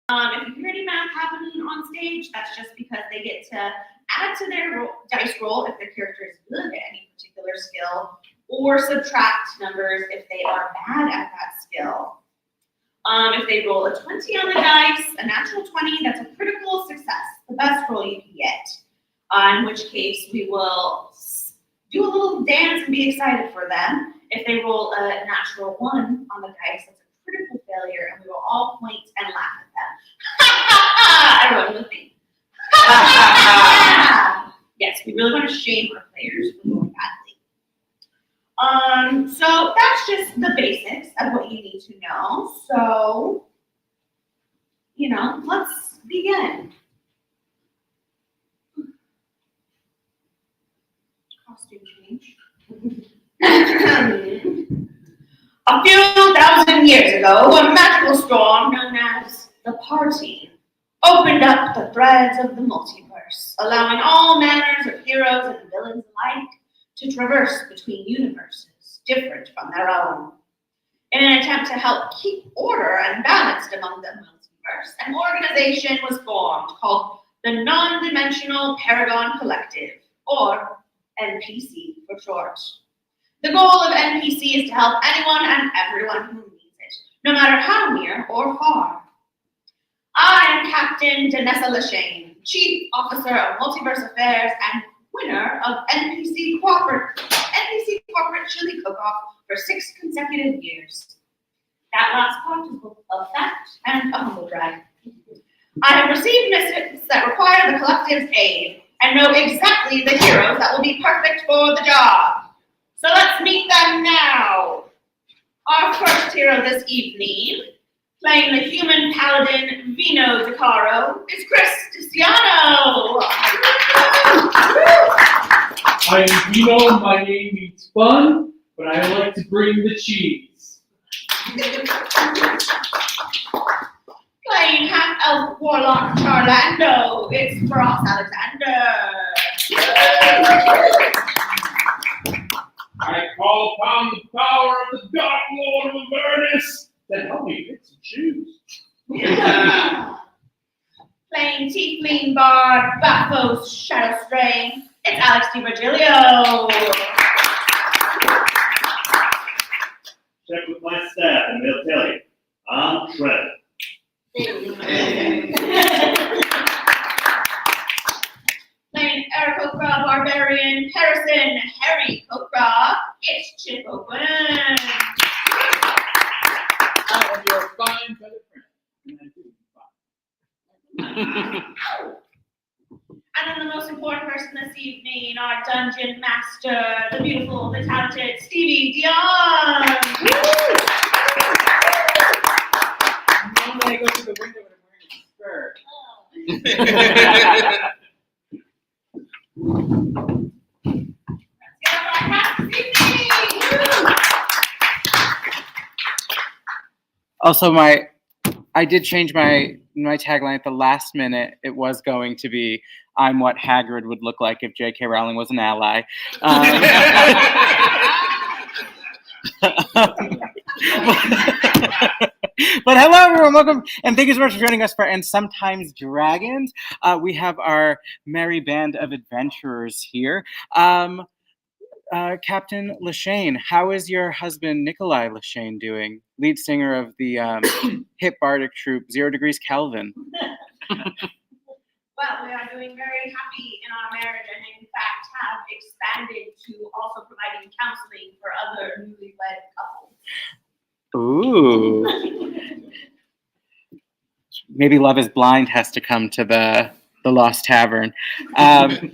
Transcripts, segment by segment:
If you hear any math happening on stage, that's just because they get to add to their dice roll if their character is good at any particular skill, or subtract numbers if they are bad at that skill. If they roll a 20 on the dice, a natural 20, that's a critical success, the best roll you can get. In which case, we will do a little dance and be excited for them. If they roll a natural 1 on the dice, that's a critical failure, and we will all point and laugh at them. Everyone with me. Yes, we really want to shame our players for going badly. So that's just the basics of what you need to know. So, let's begin. Costume change. A few thousand years ago, a magical storm known as the Party opened up the threads of the multiverse, allowing all manners of heroes and villains alike to traverse between universes different from their own. In an attempt to help keep order and balance among the multiverse, an organization was formed called the Non-Dimensional Paragon Collective, or NPC for short. The goal of NPC is to help anyone and everyone who needs it, no matter how near or far. I am Captain Danessa Lashane, Chief Officer of Multiverse Affairs and winner of NPC Corporate Chili Cook-Off for 6 consecutive years. That last part is both a fact and a humble brag. I have received missions that require the collective's aid and know exactly the heroes that will be perfect for the job. So let's meet them now. Our first hero this evening, playing the human paladin Vino De Caro, is Chris Tiziano. I am Vino, my name means fun, but I like to bring the cheese. Playing half-elf warlock Charlando, it's Frost Alexander. I call upon the power of the Dark Lord of Avernus to help me pick some shoes. Yeah. Playing Tiefling Bard Bathos Shadow Strain, it's Alex DiVirgilio. Check with my staff and they'll tell you, I'm Trevor. Playing Eric Okra Barbarian Harrison Harry Okra, it's Chip Open. I am your fine feather friend. And then the most important person this evening, our dungeon master, the beautiful, the talented Stevie Dion. Normally I go through the window when I'm wearing a skirt. Let's get up our cast this evening. Also, I did change my tagline at the last minute. It was going to be, I'm what Hagrid would look like if J.K. Rowling was an ally. But hello, everyone. Welcome, and thank you so much for joining us for And Sometimes Dragons. We have our merry band of adventurers here. Captain Lashane, how is your husband Nikolai Lashane doing? Lead singer of the hit bardic troupe 0 Degrees Kelvin. Well, we are doing very happy in our marriage, and in fact have expanded to also providing counseling for other newlywed couples. Ooh. Maybe Love is Blind has to come to the Lost Tavern. Why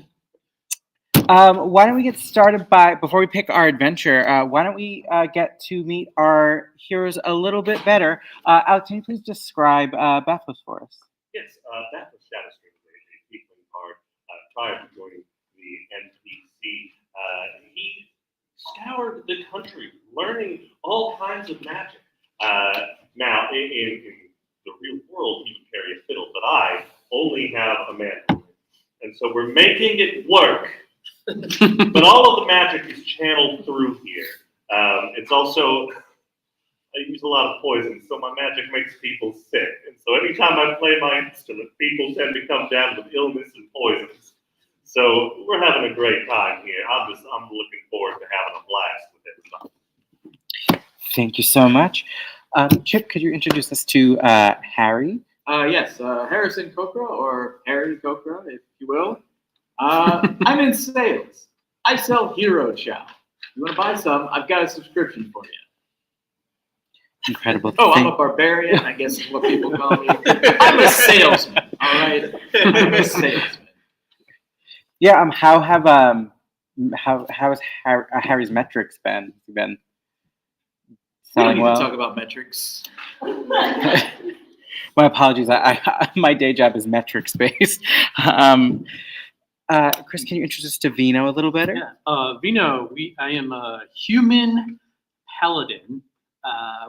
don't we get started before we pick our adventure, why don't we get to meet our heroes a little bit better. Alex, can you please describe Bethos for us? Yes, that was Shadow Stream, a tiefling bard prior to joining the NPC. He scoured the country, learning all kinds of magic. Now, in the real world, he would carry a fiddle, but I only have a man. And so we're making it work. But all of the magic is channeled through here. It's also I use a lot of poison, so my magic makes people sick. And so anytime I play my instrument, people tend to come down with illness and poisons. So we're having a great time here. I'm looking forward to having a blast with everybody. Thank you so much. Chip, could you introduce us to Harry? Yes, Harrison Kokra, or Harry Kokra, if you will. I'm in sales. I sell Hero Chow. You want to buy some? I've got a subscription for you. Incredible. Oh, I'm a barbarian, I guess is what people call me. I'm a salesman, all right? I'm a salesman. Yeah. How has Harry's metrics been? Has he been We don't selling need well? to talk about metrics. My apologies. I my day job is metrics based. Chris, can you introduce us to Vino a little better? Yeah, Vino, I am a human paladin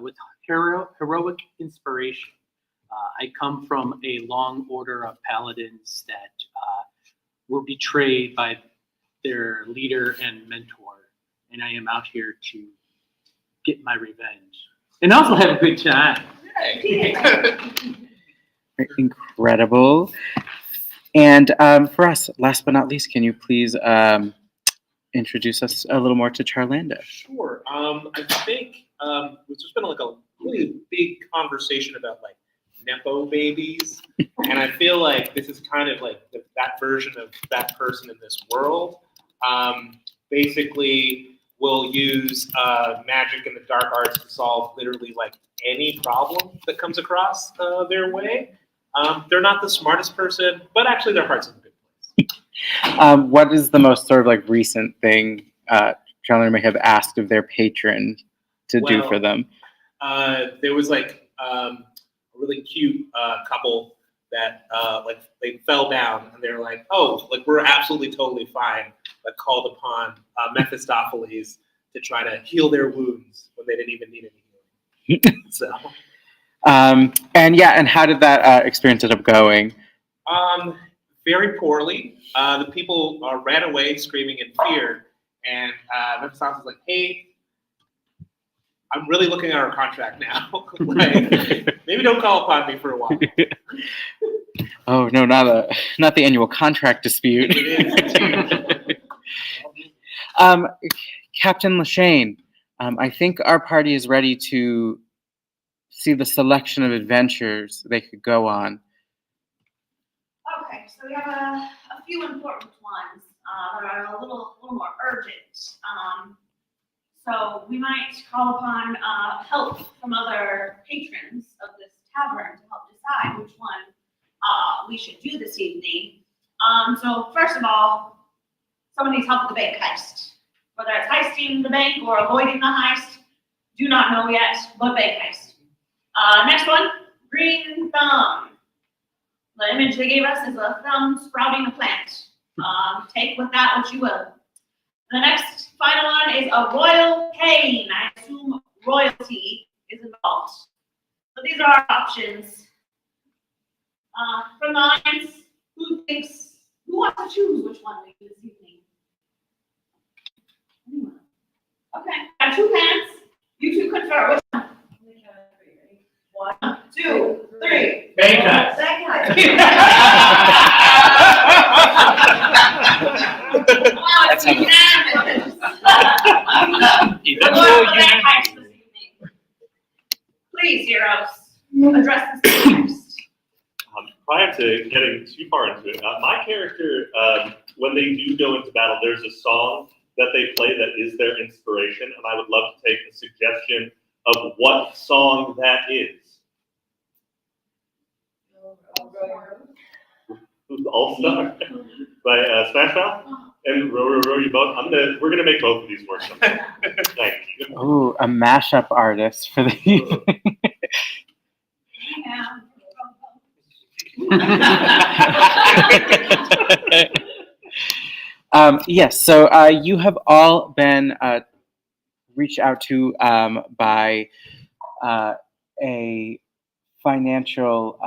with heroic inspiration. I come from a long order of paladins that were betrayed by their leader and mentor, and I am out here to get my revenge and also have a good time. Incredible. And for us, last but not least, can you please introduce us a little more to Charlanda? Sure. I think there's just been like a really big conversation about like Nepo babies. And I feel like this is kind of like that version of that person in this world. Basically, will use magic and the dark arts to solve literally like any problem that comes across their way. They're not the smartest person, but actually their heart's in a good place. What is the most sort of like recent thing Chandler may have asked of their patron to do for them? There was like a really cute couple that like they fell down and they're like, oh, like we're absolutely totally fine, but called upon Mephistopheles to try to heal their wounds when they didn't even need any healing. So. And how did that experience end up going? Very poorly. The people ran away screaming in fear, and Mephistopheles was like, hey, I'm really looking at our contract now. Like, maybe don't call upon me for a while. Oh no, not the annual contract dispute. It is. Captain Lashane, I think our party is ready to see the selection of adventures they could go on. Okay, so we have a few important ones that are a little more urgent. So we might call upon help from other patrons of this tavern to help decide which one we should do this evening. So first of all, someone needs help with the bank heist. Whether it's heisting the bank or avoiding the heist, do not know yet, but bank heist. Next one, green thumb. The image they gave us is a thumb sprouting a plant. Take with that what you will. The next final one is a royal cane. I assume royalty is involved. So these are our options. From the audience, who wants to choose which one we do this evening? Anyone? Okay, I have two hands. You two confer. Which one? 1, 2, 3. Bank heist. That's unanimous. Please, heroes, address this next. Prior to getting too far into it, my character, when they do go into battle, there's a song that they play that is their inspiration, and I would love to take a suggestion of what song that is. All Star by Smash Mouth and Row Your Boat. We're gonna make both of these work someday. Thank you. Oh, a mashup artist for the evening. Yes, so you have all been reached out to by a financial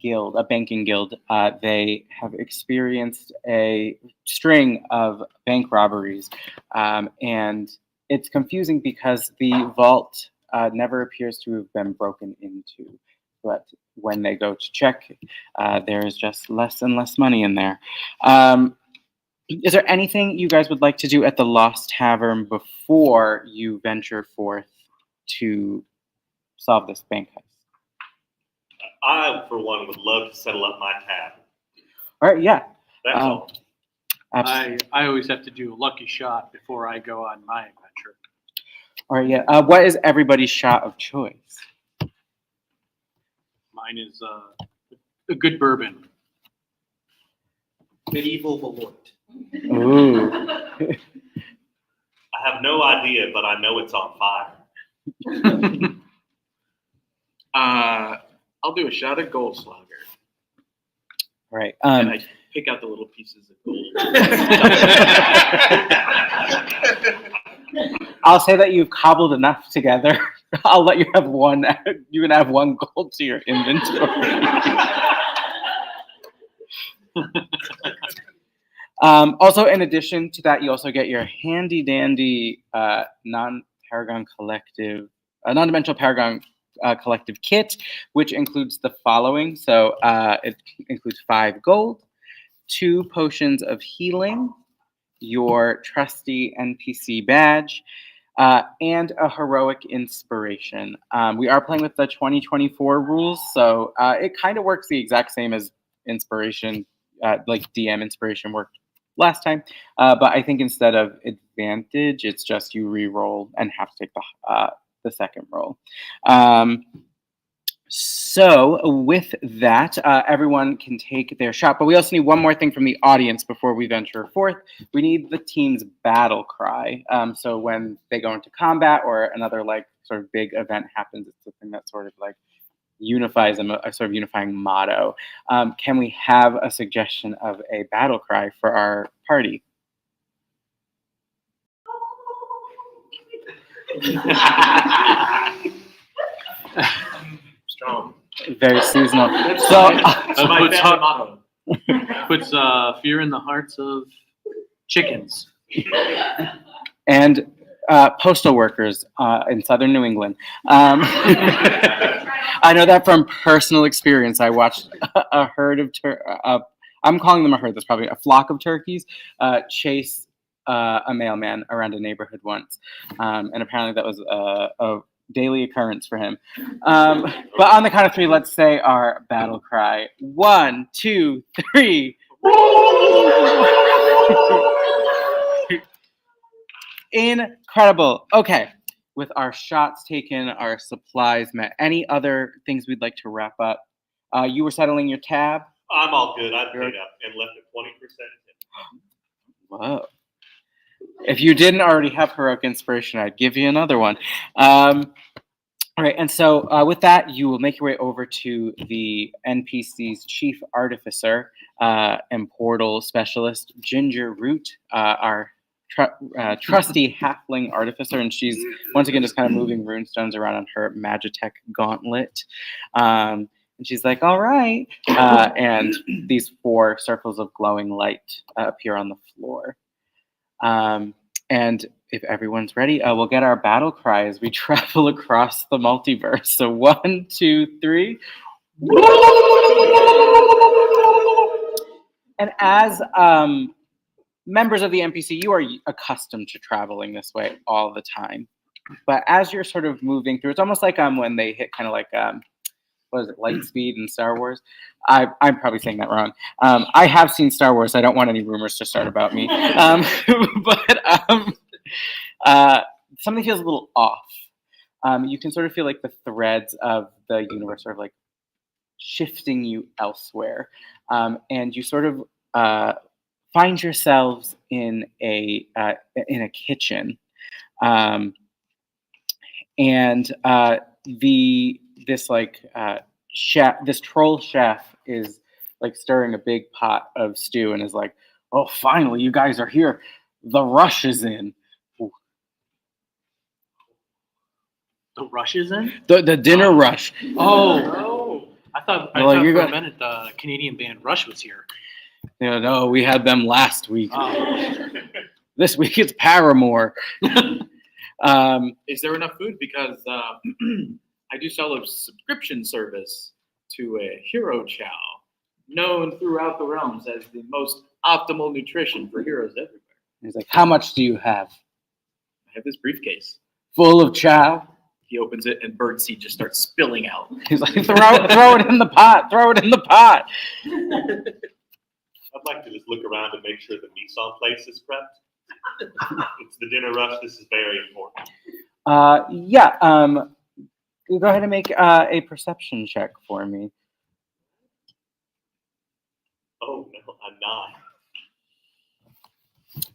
guild, a banking guild. They have experienced a string of bank robberies, and it's confusing because the vault never appears to have been broken into. But when they go to check, there is just less and less money in there. Is there anything you guys would like to do at the Lost Tavern before you venture forth to solve this bank heist? I, for one, would love to settle up my tab. All right, yeah. That's all. Absolutely. I always have to do a lucky shot before I go on my adventure. All right, yeah. What is everybody's shot of choice? Mine is a good bourbon. Medieval Malort. Ooh. I have no idea, but I know it's on fire. I'll do a shot of Goldschlager. All right. And I pick out the little pieces of gold. I'll say that you've cobbled enough together. I'll let you have one. You can have one gold to your inventory. Also, in addition to that, you also get your handy dandy non-Paragon collective, non-dimensional Paragon collective kit, which includes the following. So it includes 5 gold, 2 potions of healing, your trusty NPC badge, and a heroic inspiration. We are playing with the 2024 rules, so it kind of works the exact same as inspiration, like DM inspiration worked last time. But I think instead of advantage, it's just you re-roll and have to take the second roll. So with that, everyone can take their shot, but we also need one more thing from the audience before we venture forth. We need the team's battle cry. So when they go into combat or another like sort of big event happens, it's something that sort of like unifies them, a sort of unifying motto. Can we have a suggestion of a battle cry for our party? Strong. Very seasonal. That's So, my puts family motto. Puts fear in the hearts of chickens. and postal workers in southern New England. I know that from personal experience. I watched a herd of I'm calling them a herd. That's probably a flock of turkeys chase a mailman around a neighborhood once, and apparently that was a daily occurrence for him. But on the count of 3, let's say our battle cry. 1, 2, 3. Incredible. Okay. With our shots taken, our supplies met, any other things we'd like to wrap up? You were settling your tab? I'm all good. I paid up and left a 20% tip. Whoa. If you didn't already have heroic inspiration, I'd give you another one. All right, and so with that, you will make your way over to the NPC's chief artificer and portal specialist, Ginger Root, our trusty halfling artificer, and she's once again just kind of moving runestones around on her Magitech gauntlet. And she's like, all right. And these 4 circles of glowing light appear on the floor. And if everyone's ready, we'll get our battle cry as we travel across the multiverse. So 1, 2, 3. And as members of the NPC, you are accustomed to traveling this way all the time. But as you're sort of moving through, it's almost like when they hit kind of like, what is it, light speed in Star Wars? I'm probably saying that wrong. I have seen Star Wars. I don't want any rumors to start about me. Something feels a little off. You can sort of feel like the threads of the universe are like shifting you elsewhere. And you sort of find yourselves in a kitchen. This troll chef is like stirring a big pot of stew and is like, oh, finally, you guys are here. The rush is in. Ooh. The rush is in? The dinner rush. Oh. I thought for a minute the Canadian band Rush was here. Yeah, no, we had them last week. Oh. This week it's Paramore. Is there enough food? Because I do sell a subscription service to a hero chow, known throughout the realms as the most optimal nutrition for heroes everywhere. He's like, how much do you have? I have this briefcase. Full of chow? He opens it and birdseed just starts spilling out. He's like, throw it in the pot. Throw it in the pot. I'd like to just look around and make sure the mise en place is prepped. It's the dinner rush. This is very important. Go ahead and make a perception check for me. Oh no,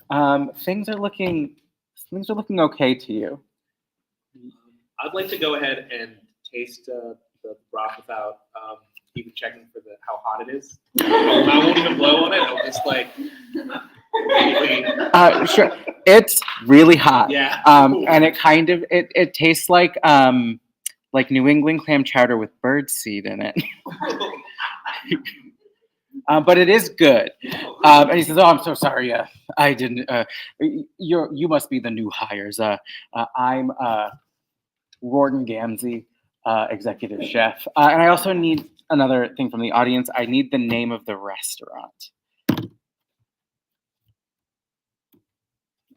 I'm not. Things are looking okay to you. I'd like to go ahead and taste the broth without even checking for how hot it is. I won't even blow on it. I'll just like. Sure. It's really hot. Yeah. And it kind of it tastes like New England clam chowder with birdseed in it. But it is good. And he says, "Oh, I'm so sorry. I didn't. You must be the new hires. I'm Gordon Gamzee, executive chef, and I also need another thing from the audience. I need the name of the restaurant.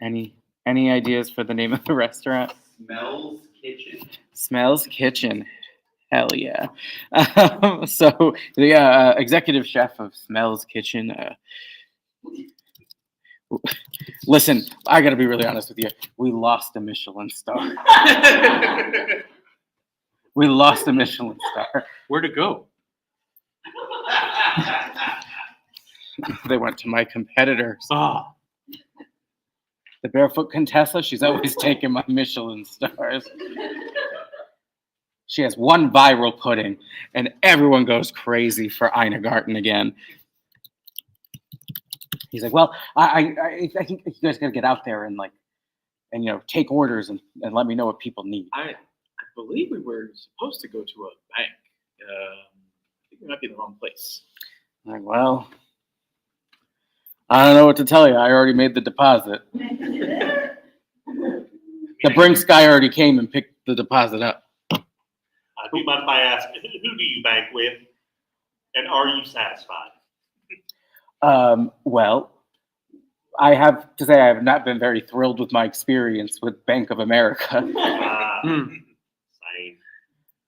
Any ideas for the name of the restaurant? Smells Kitchen. Smells Kitchen. Hell yeah. So the executive chef of Smells Kitchen. Listen, I got to be really honest with you. We lost a Michelin star. We lost a Michelin star. Where'd it go? They went to my competitors. Ah, The Barefoot Contessa, she's always taking my Michelin stars. She has one viral pudding, and everyone goes crazy for Ina Garten again. He's like, well, I think you guys gotta get out there and take orders and let me know what people need. I believe we were supposed to go to a bank. I think we might be in the wrong place. I'm like, well, I don't know what to tell you. I already made the deposit. The Brinks guy already came and picked the deposit up. Do you mind if I ask, who do you bank with, and are you satisfied? Well, I have to say I have not been very thrilled with my experience with Bank of America. Same.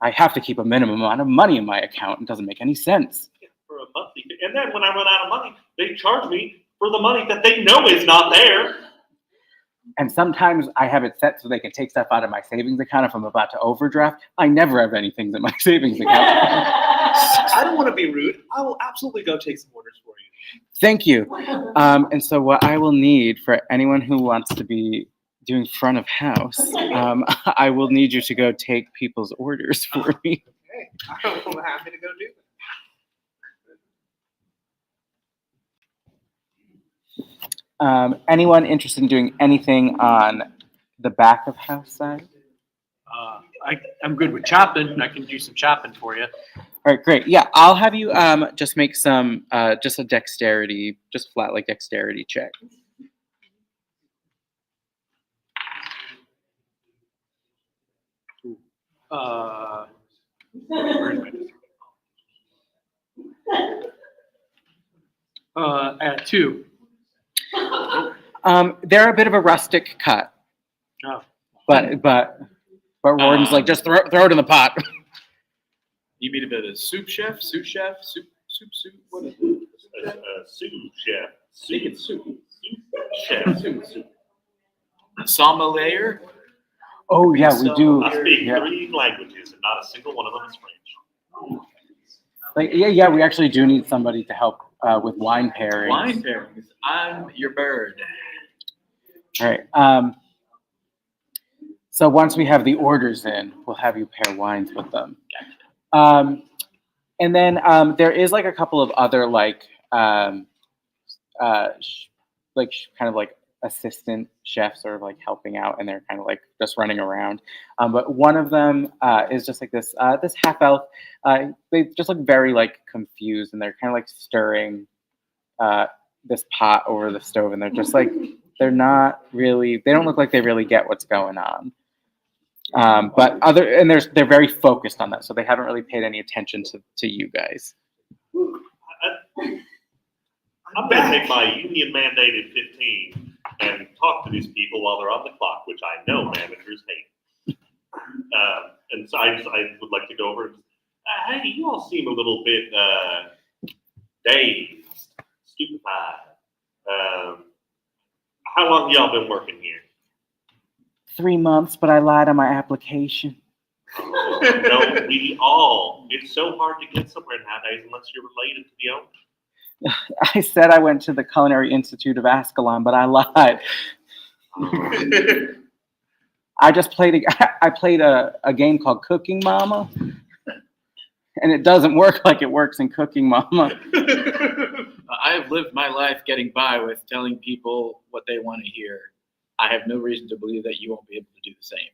I have to keep a minimum amount of money in my account. It doesn't make any sense. For a monthly, and then when I run out of money, they charge me for the money that they know is not there. And sometimes I have it set so they can take stuff out of my savings account if I'm about to overdraft. I never have anything in my savings account. I don't want to be rude. I will absolutely go take some orders for you. Thank you. And so what I will need for anyone who wants to be doing front of house, I will need you to go take people's orders for me. Okay, I'm happy to go do that. Anyone interested in doing anything on the back of house side? I'm good with chopping. I can do some chopping for you. All right, great. Yeah, I'll have you just make some, just a dexterity, just flat like dexterity check. At 2. They're a bit of a rustic cut, Oh. but Warden's like, just throw it in the pot. You mean a bit of soup chef? Soup? What is it? Sous chef. Speaking soup. Chef. Soup. Sommelier? Oh yeah, we do. I speak Yeah. 3 languages, and not a single one of them is French. Like yeah, we actually do need somebody to help with wine pairings. Wine pairings. I'm your bird. All right. So once we have the orders in, we'll have you pair wines with them. And then there is like a couple of other kind of like assistant chefs sort of like helping out, and they're kind of like just running around. But one of them is just like this half elf. They just look very like confused, and they're kind of like stirring this pot over the stove, and they're just like They're not really. They don't look like they really get what's going on. But they're very focused on that, so they haven't really paid any attention to you guys. I'm going to take my union mandated 15 and talk to these people while they're on the clock, which I know managers hate. And so I would like to go over. Hey, you all seem a little bit dazed, stupefied. How long have y'all been working here? 3 months, but I lied on my application. No, it's so hard to get somewhere nowadays unless you're related to the owner. I said I went to the Culinary Institute of Ascalon, but I lied. I just played a game called Cooking Mama, and it doesn't work like it works in Cooking Mama. I have lived my life getting by with telling people what they want to hear. I have no reason to believe that you won't be able to do the same.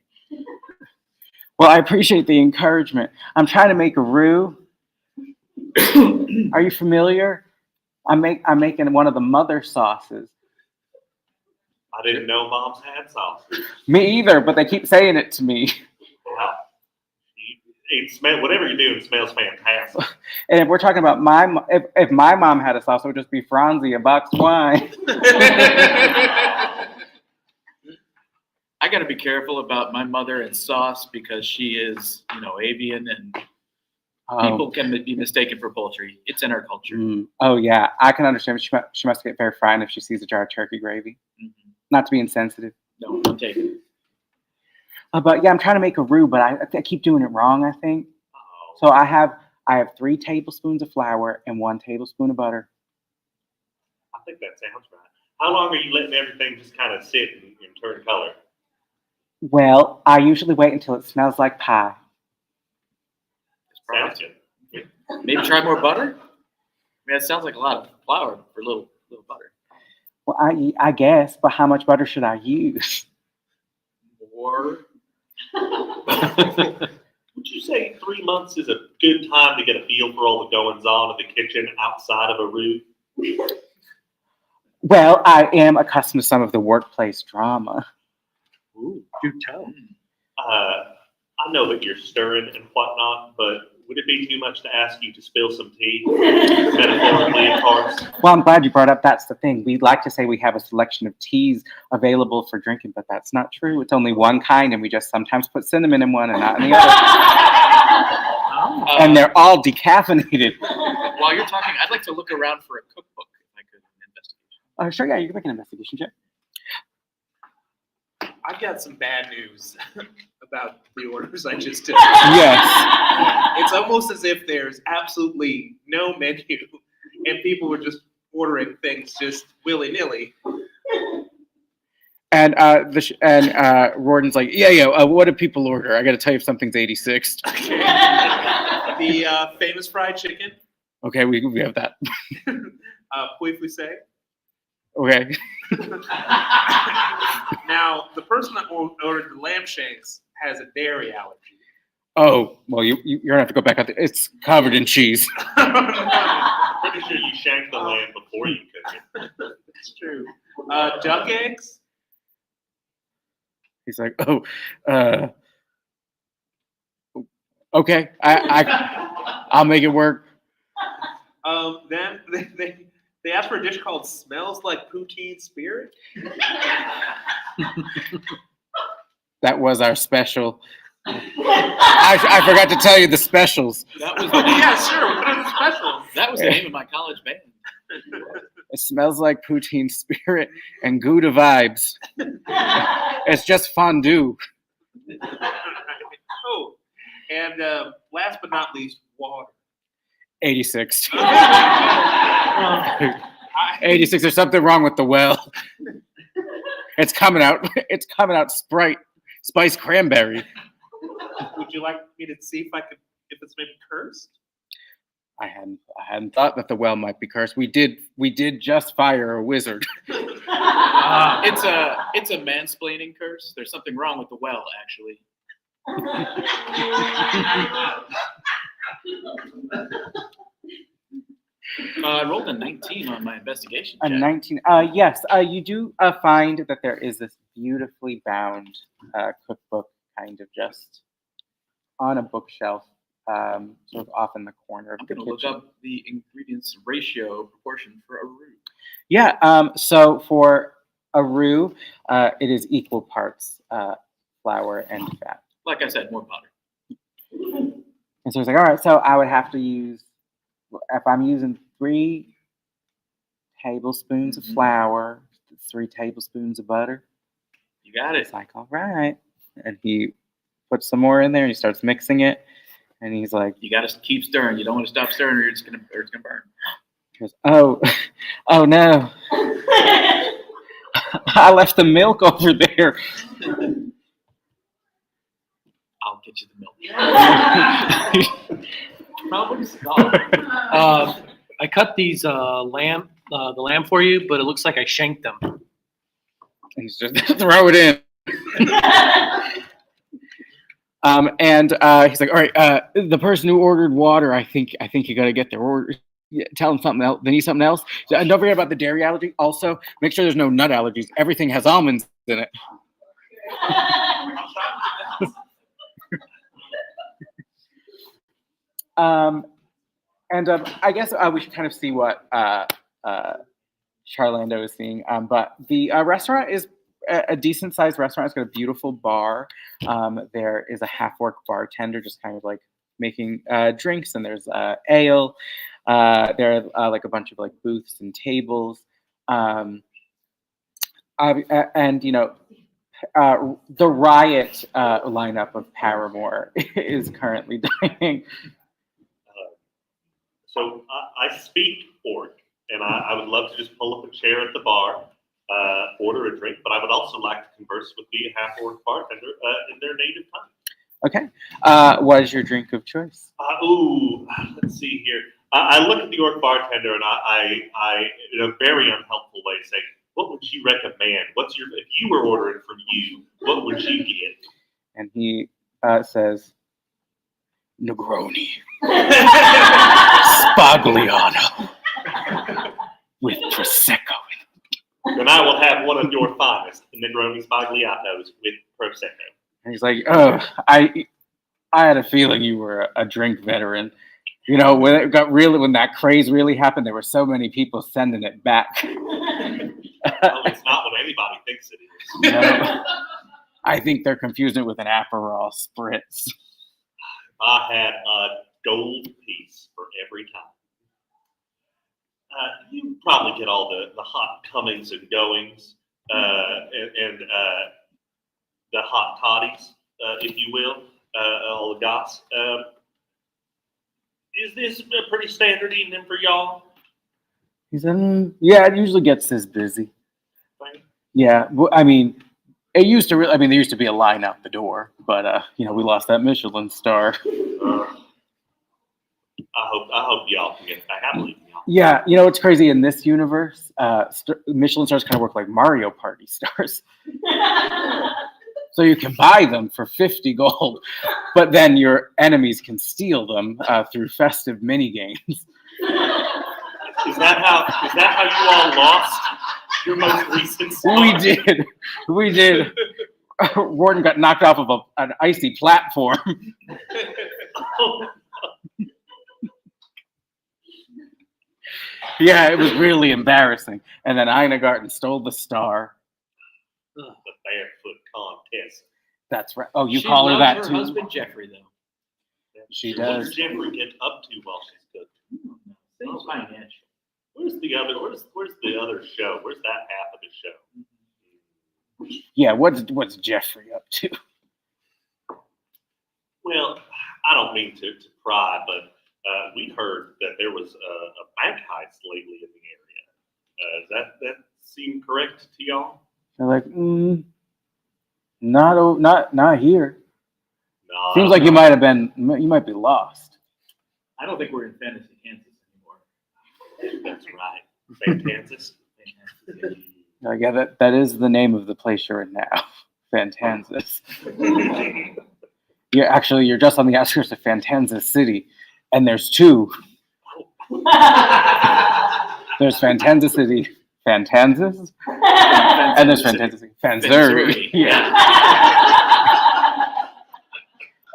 Well, I appreciate the encouragement. I'm trying to make a roux. Are you familiar? I'm making one of the mother sauces. I didn't know moms had sauces. Me either, but they keep saying it to me. Wow. Whatever you do, it smells fantastic. And if we're talking about if my mom had a sauce, it would just be Franzi, a boxed wine. I got to be careful about my mother and sauce because she is, avian and people can be mistaken for poultry. It's in our culture. Oh, yeah. I can understand. She must get very frightened if she sees a jar of turkey gravy. Mm-hmm. Not to be insensitive. No, I'm taking it. But yeah, I'm trying to make a roux, but I keep doing it wrong, I think. Oh. So I have 3 tablespoons of flour and 1 tablespoon of butter. I think that sounds right. How long are you letting everything just kind of sit and turn color? Well, I usually wait until it smells like pie. Sounds good. Maybe try more butter? It sounds like a lot of flour for a little butter. Well, I guess, but how much butter should I use? More. Would you say 3 months is a good time to get a feel for all the goings on in the kitchen outside of a roux? Well, I am accustomed to some of the workplace drama. Ooh, do tell. I know that you're stirring and whatnot, but would it be too much to ask you to spill some tea? Metaphorically, of course. Well, I'm glad you brought up. That's the thing. We'd like to say we have a selection of teas available for drinking, but that's not true. It's only one kind, and we just sometimes put cinnamon in one and not in the other. And they're all decaffeinated. While you're talking, I'd like to look around for a cookbook if I could, an investigation. Sure, yeah, you can make an investigation check. I've got some bad news about the orders I just took. Yes. It's almost as if there's absolutely no menu and people were just ordering things just willy-nilly. And Roden's like, what do people order? I got to tell you if something's 86. Okay. The famous fried chicken. Okay, we have that. Poulet foussé. Okay. Now, the person that ordered the lamb shanks has a dairy allergy. Oh, well, you're gonna have to go back out there. It's covered in cheese. Pretty sure you shank the lamb before you cook it. It's true. Duck eggs. He's like, okay, I'll make it work. Then they asked for a dish called "Smells Like Poutine Spirit." That was our special. I forgot to tell you the specials. That was the name. Yeah, sure. What are the specials? That was the name of my college band. It smells like poutine spirit and Gouda vibes. It's just fondue. Oh, and last but not least, water. 86. 86. There's something wrong with the well. It's coming out. It's coming out Sprite, spiced cranberry. Would you like me to see if it's maybe cursed? I hadn't thought that the well might be cursed. We did just fire a wizard. It's a mansplaining curse. There's something wrong with the well, actually. I rolled a 19 on my investigation A check. 19. Yes, you do find that there is this beautifully bound cookbook, kind of just on a bookshelf, sort of off in the corner of I'm the going to kitchen. look up the ingredients ratio proportion for a roux. Yeah. So for a roux, it is equal parts flour and fat. Like I said, more powder. And so it's like, all right, so I would have to use, if I'm using 3 tablespoons of flour, 3 tablespoons of butter. You got it. It's like, all right. And he puts some more in there and he starts mixing it. And he's like, You got to keep stirring. You don't want to stop stirring, or it's gonna burn. he goes, oh no, I left the milk over there. I'll get you the milk. Problem solved. I cut these the lamb for you, but it looks like I shanked them. And he's just throw it in. And he's like, all right, the person who ordered water, I think you got to get their order. Yeah, tell them something else. They need something else. And don't forget about the dairy allergy. Also, make sure there's no nut allergies. Everything has almonds in it. And I guess we should kind of see what Charlando is seeing. But the restaurant is a decent-sized restaurant. It's got a beautiful bar. There is a half-orc bartender just kind of like making drinks, and there's ale. There are like a bunch of like booths and tables. And you know, the riot lineup of Paramore is currently dining. So I speak orc, and I would love to just pull up a chair at the bar, order a drink, but I would also like to converse with the half-orc bartender in their native tongue. Okay. What is your drink of choice? Let's see here. I look at the orc bartender, and I in a very unhelpful way, say, "What would you recommend? If you were ordering from you, what would you get?" And he says, Negroni. Spagliato. With Prosecco. Then I will have one of your finest Negroni Spagliatos with Prosecco. And he's like, oh, I had a feeling you were a drink veteran. You know, when that craze really happened, there were so many people sending it back. Well, it's not what anybody thinks it is. No, I think they're confusing it with an Aperol spritz. I had a gold piece for every time. You probably get all the hot comings and goings and the hot toddies, if you will, all the goss. Is this a pretty standard evening for y'all? He said, yeah, it usually gets this busy. Right? Yeah, I mean, it used to. There used to be a line out the door, but you know, we lost that Michelin star. I hope y'all can get back. I believe in y'all. Yeah, you know what's crazy in this universe? Michelin stars kind of work like Mario Party stars. So you can buy them for 50 gold, but then your enemies can steal them through festive mini games. Is that how you all lost your most recent star? We did. Warden got knocked off of an icy platform. Yeah, it was really embarrassing. And then Einagarten stole the star. The barefoot contest. That's right. Oh, you She call her loves that her too? husband Jeffrey, though. She What does. does Jeffrey get up to while she's cooking? Things financial. Where's the other show? Where's that half of the show? Yeah, what's Jeffrey up to? Well, I don't mean to pry, but we heard that there was a bank heist lately in the area. Does that seem correct to y'all? They're like, not here. No. Seems like you might be lost. I don't think we're in Fantasy, Kansas anymore. That's right. Fantastic. Yeah, that is the name of the place you're in now, Fantanzas. You're just on the outskirts of Fantanzas City, and there's 2. There's Fantanza City, Fantanzas, and there's Fantanza City, Fanzuri.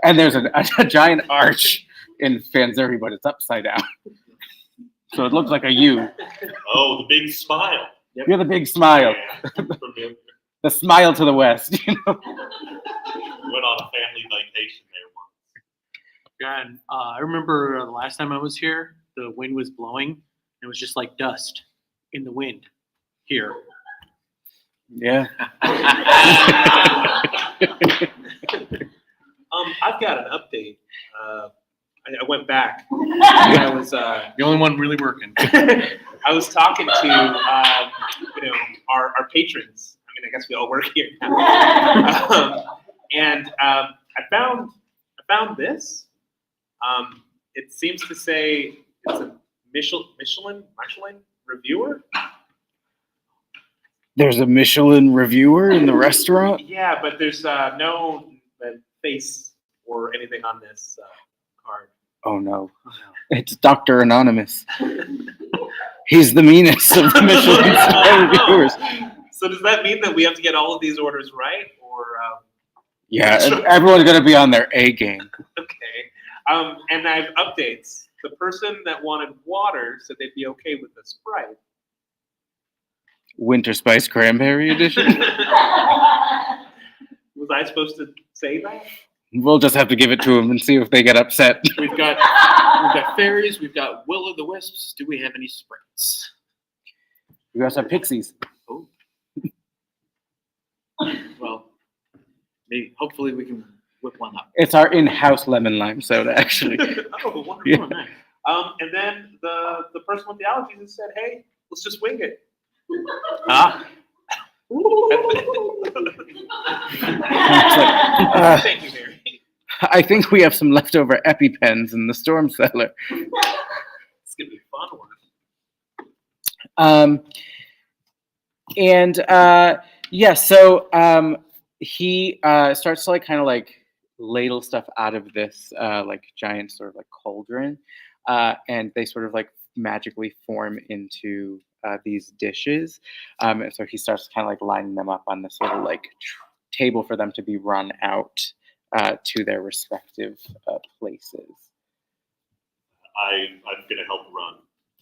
And there's a giant arch in Fanzuri, but it's upside down. So it looks like a U. Oh, the big smile. You're the big smile. Yeah, familiar. The smile to the west. Went on a family vacation there once. And I remember the last time I was here, the wind was blowing. And it was just like dust in the wind here. Yeah. I've got an update. I went back. I was The only one really working. I was talking to our patrons. I mean, I guess we all work here now. I found this. It seems to say it's a Michelin reviewer. There's a Michelin reviewer in the restaurant. Yeah, but there's no face or anything on this card. Oh no, it's Dr. Anonymous. He's the meanest of the Michelin star reviewers. So does that mean that we have to get all of these orders right, or? Yeah, everyone's gonna be on their A game. Okay. And I have updates. The person that wanted water said they'd be okay with the Sprite. Winter Spice Cranberry Edition. Was I supposed to say that? We'll just have to give it to them and see if they get upset. We've got fairies. We've got will-o'-the-wisps. Do we have any sprites? We also have pixies. Oh. Well, maybe. Hopefully, we can whip one up. It's our in-house lemon lime soda, actually. Oh, wonderful. Yeah. Nice. And then the person with the allergies has said, "Hey, let's just wing it." Ah. Thank you, Mary. I think we have some leftover EpiPens in the storm cellar. It's gonna be a fun one. So he starts to kind of ladle stuff out of this giant sort of cauldron, and they sort of magically form into these dishes. And so he starts kind of lining them up on this little table for them to be run out to their respective places. I'm going to help run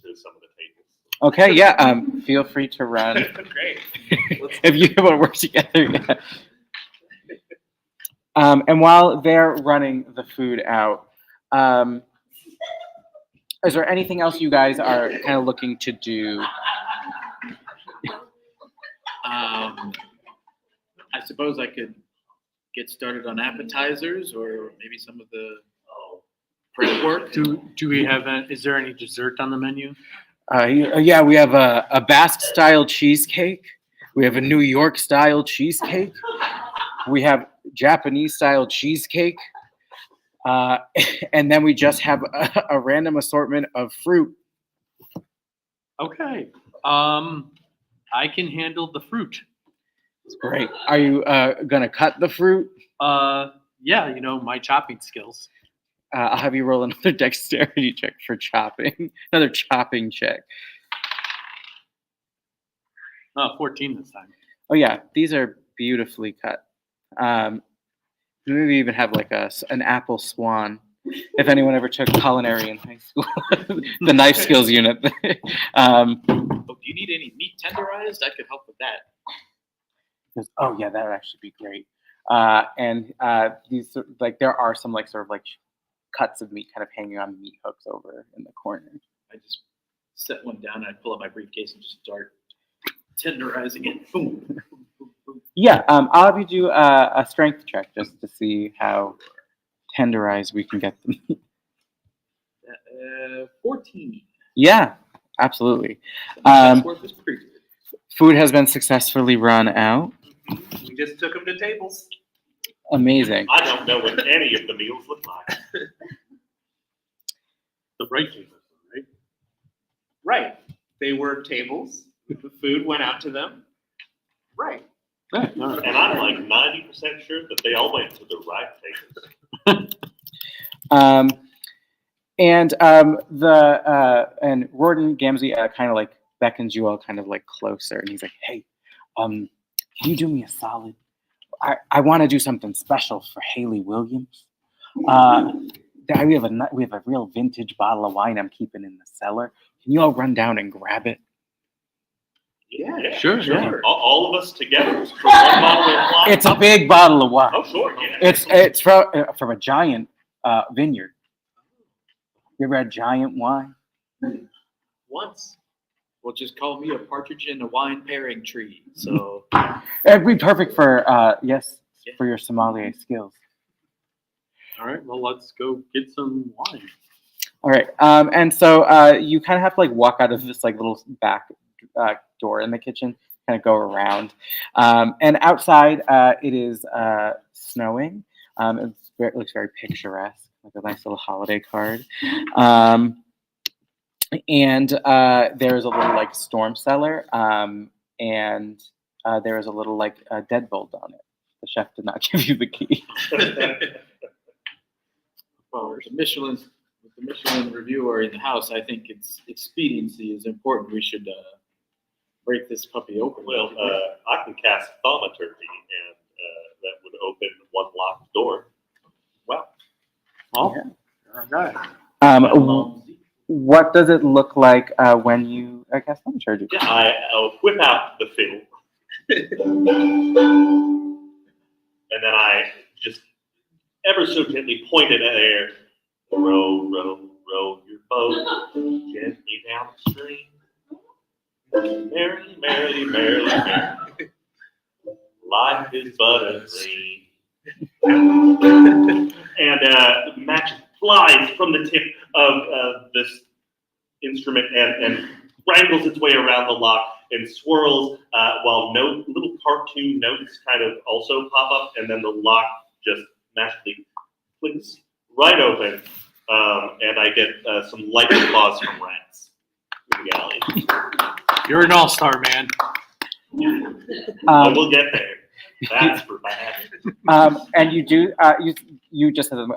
to some of the tables. Okay, yeah. Feel free to run. Great. If you want to work together. Yeah. And while they're running the food out, is there anything else you guys are kind of looking to do? I suppose I could get started on appetizers or maybe some of the prep work. Do we have? Is there any dessert on the menu? Yeah, we have a Basque-style cheesecake. We have a New York-style cheesecake. We have Japanese-style cheesecake. And then we just have a random assortment of fruit. Okay. I can handle the fruit. Great. Are you gonna cut the fruit? Yeah, my chopping skills. I'll have you roll another dexterity check for chopping. Another chopping check. 14 this time. Oh yeah, these are beautifully cut. Maybe even have an apple swan. If anyone ever took culinary in high school, the knife skills unit. Do you need any meat tenderized? I could help with that. Oh yeah, that would actually be great. And these there are some cuts of meat kind of hanging on meat hooks over in the corner. I just set one down and I pull out my briefcase and just start tenderizing it. Boom, boom, boom, boom. Yeah, I'll have you do a strength check just to see how tenderized we can get the meat. 14. Yeah, absolutely. Worth is pretty good. Food has been successfully run out. We just took them to tables. Amazing. I don't know what any of the meals look like. The ranking system, right? Right. They were tables. The food went out to them. Right. Yeah, all right. And I'm 90% sure that they all went to the right tables. And and Rorden Gamzee kind of like beckons you all kind of like closer, and he's like, "Hey, can you do me a solid? I want to do something special for Haley Williams. We have a real vintage bottle of wine I'm keeping in the cellar. Can you all run down and grab it? Yeah, Sure. All of us together for one bottle of wine. It's a big bottle of wine. Oh, sure. Yeah. It's from a giant vineyard. You ever had giant wine? Once. Well, just call me a partridge in a wine pairing tree. So It'd be perfect for for your sommelier skills. All right. Well, let's go get some wine. All right. And so you kind of have to like walk out of this like little back door in the kitchen, kind of go around. And outside, it is snowing. It looks very picturesque, like a nice little holiday card. And there is a little like storm cellar, and there is a little like deadbolt on it. The chef did not give you the key. well, the Michelin reviewer in the house, I think its expediency is important. We should break this puppy open. Well, I can cast thaumaturgy, and that would open one locked door. Well, Oh, Yeah. okay. What does it look like when you cast thaumaturgy? yeah, I whip out the fiddle, and then I just ever so gently point it at air. Row, row, row your boat gently down the stream. Merrily, merrily, merrily, merrily. Life is but a dream. And magic flies from the tip of this instrument and wrangles its way around the lock and swirls while little cartoon notes kind of also pop up, and then the lock just magically clicks right open, and I get some light applause from rats in the alley. You're an all-star, man. We'll get there. That's for bad. And you do you just have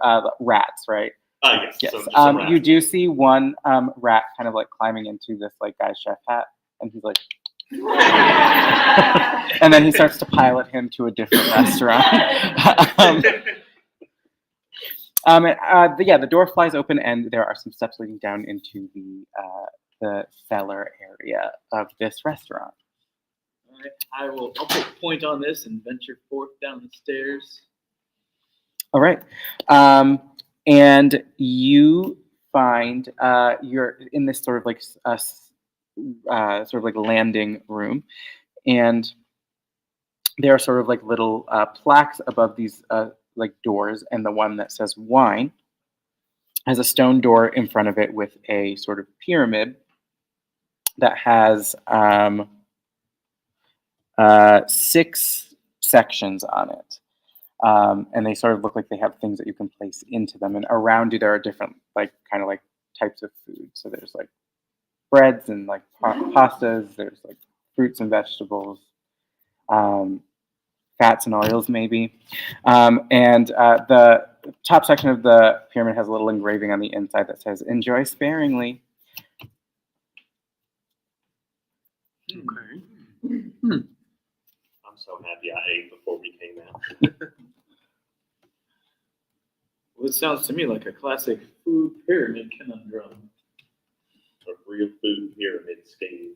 rats, right? Yes. Yes. So just some rats. You do see one rat kind of like climbing into this like guy's chef hat, and he's like, and then he starts to pilot him to a different restaurant. The door flies open, and there are some steps leading down into the cellar area of this restaurant. All right, I'll take point on this and venture forth down the stairs. All right. And you find you're in this sort of like landing room, and there are sort of like little plaques above these like doors, and the one that says wine has a stone door in front of it with a sort of pyramid that has 6 sections on it. And they sort of look like they have things that you can place into them. And around you, there are different, like, kind of like types of food. So there's like breads and like pastas. There's like fruits and vegetables, fats and oils, maybe. And the top section of the pyramid has a little engraving on the inside that says, "Enjoy sparingly." Okay. I'm so happy I ate before we came out. Well, it sounds to me like a classic food pyramid conundrum. A real food pyramid scheme.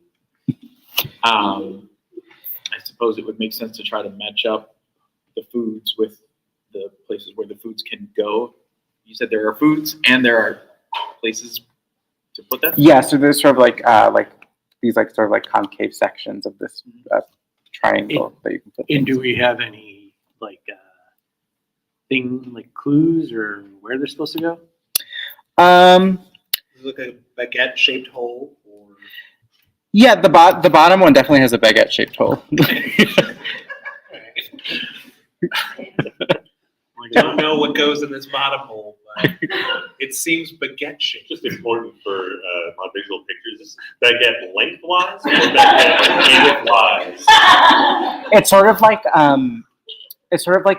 I suppose it would make sense to try to match up the foods with the places where the foods can go. You said there are foods and there are places to put them? Yeah, so there's sort of like these like sort of like concave sections of this triangle that you can put. And things. do we have any like clues or where they're supposed to go? Does it look like a baguette-shaped hole? Or... Yeah, the bottom one definitely has a baguette-shaped hole. I don't know what goes in this bottom hole, but it seems baguette-shaped. Just important for my visual pictures. Is baguette lengthwise or baguette widthwise? It's sort of like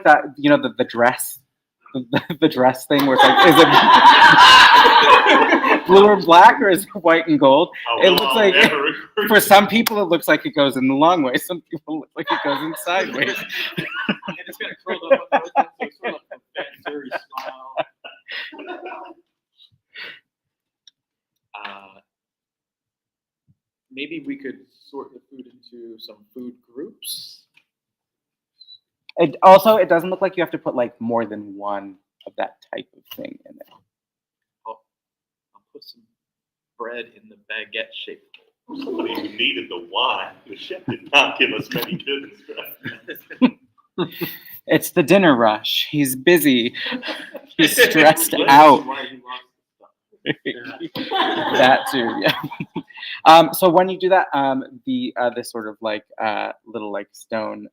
that, you know, the dress the dress thing where it's like, is it blue or black or is it white and gold? Oh, It no, looks I'll like never agree. for some people it looks like it goes in the long way. Some people look like it goes in sideways. And it's kind of curled up on the other side, so it's sort of like a fancy smile. Maybe we could sort the food into some food groups. It doesn't look like you have to put like more than one of that type of thing in it. I'll put some bread in the baguette shape. Somebody who needed the wine. The chef did not give us many good instructions. It's the dinner rush. He's busy. He's stressed This is out. why he lost the stuff. That too, yeah. So when you do that, this sort of like little like stone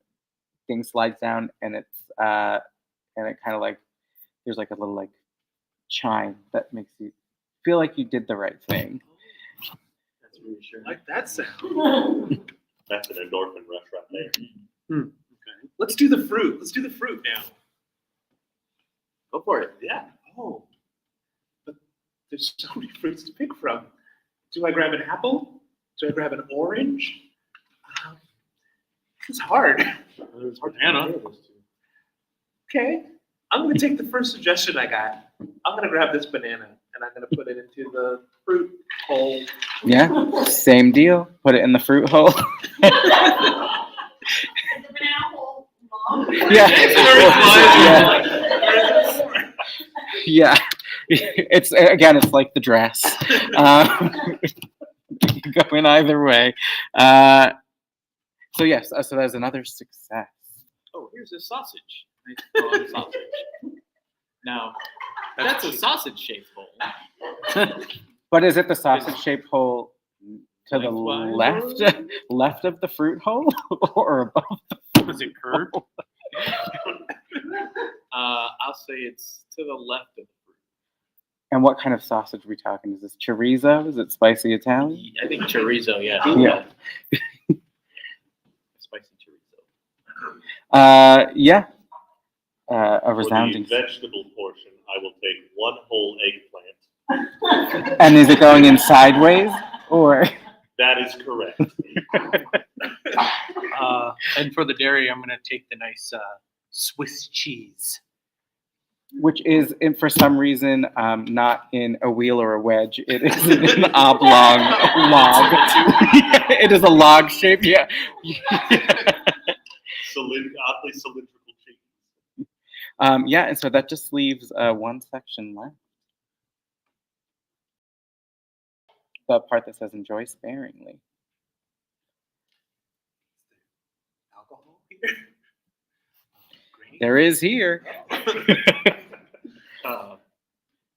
thing slides down, and it kind of like there's like a little like chime that makes you feel like you did the right thing. That's reassuring. Like that sound. That's an endorphin rush right there. Okay. Let's do the fruit. Let's do the fruit now. Go for it. Yeah. Oh. But there's so many fruits to pick from. Do I grab an apple? Do I grab an orange? It's hard. There's banana. Okay. I'm going to take the first suggestion I got. I'm going to grab this banana and I'm going to put it into the fruit hole. Yeah, same deal. Put it in the fruit hole. Yeah. Yeah. It's again, it's like the dress. You can go in either way. So yes, so there's another success. Oh, here's a sausage. Nice broad sausage. Now, that's a sausage-shaped bowl. But is it the sausage-shaped hole to the Lengthwise left of the fruit hole, or above? Was it curved? I'll say it's to the left of the fruit. And what kind of sausage are we talking? Is this chorizo? Is it spicy Italian? I think chorizo, yeah. Yeah. Spicy chorizo. Yeah. A For resounding. the vegetable portion, I will take one whole eggplant. And is it going in sideways, or? That is correct. And for the dairy, I'm going to take the nice Swiss cheese. Which is, for some reason, not in a wheel or a wedge. It is an oblong log. It is a log shape. Yeah. Oddly cylindrical cheese. Yeah, and so that just leaves one section left. The part that says "enjoy sparingly." Alcohol here? Great. There is here.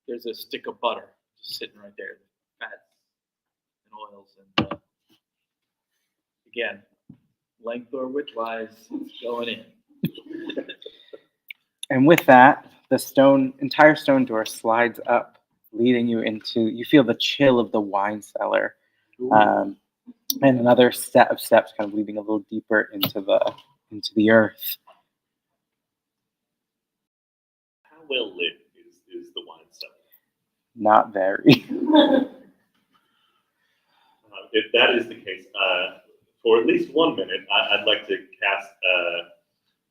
There's a stick of butter just sitting right there. Fats and oils. And again, length or widthwise, it's going in. And with that, the entire stone door slides up, leading you into. You feel the chill of the wine cellar, and another set of steps, kind of leading a little deeper into the earth. How well lit is the wine cellar? Not very. If that is the case, for at least 1 minute, I'd like to cast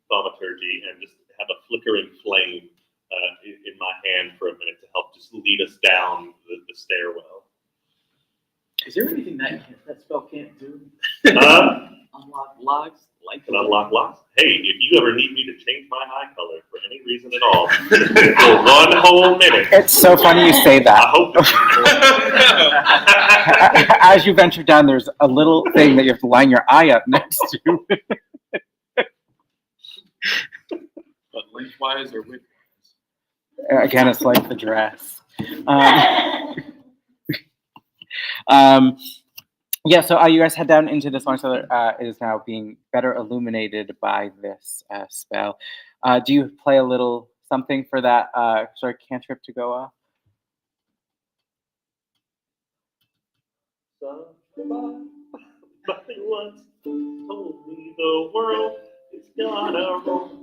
thaumaturgy and just have a flickering flame in my hand for a minute to help just lead us down the stairwell. Is there anything that spell can't do? Unlock locks? Can unlock locks? Hey, if you ever need me to change my eye color for any reason at all, for 1 whole minute. It's so funny you say I that. hope that As you venture down, there's a little thing that you have to line your eye up next to. But lengthwise or widthwise? Again, it's like the dress. Yeah, so you guys head down into this one, so it is now being better illuminated by this spell. Do you play a little something for that sort of cantrip to go off? Somebody once told me the world is gonna roll.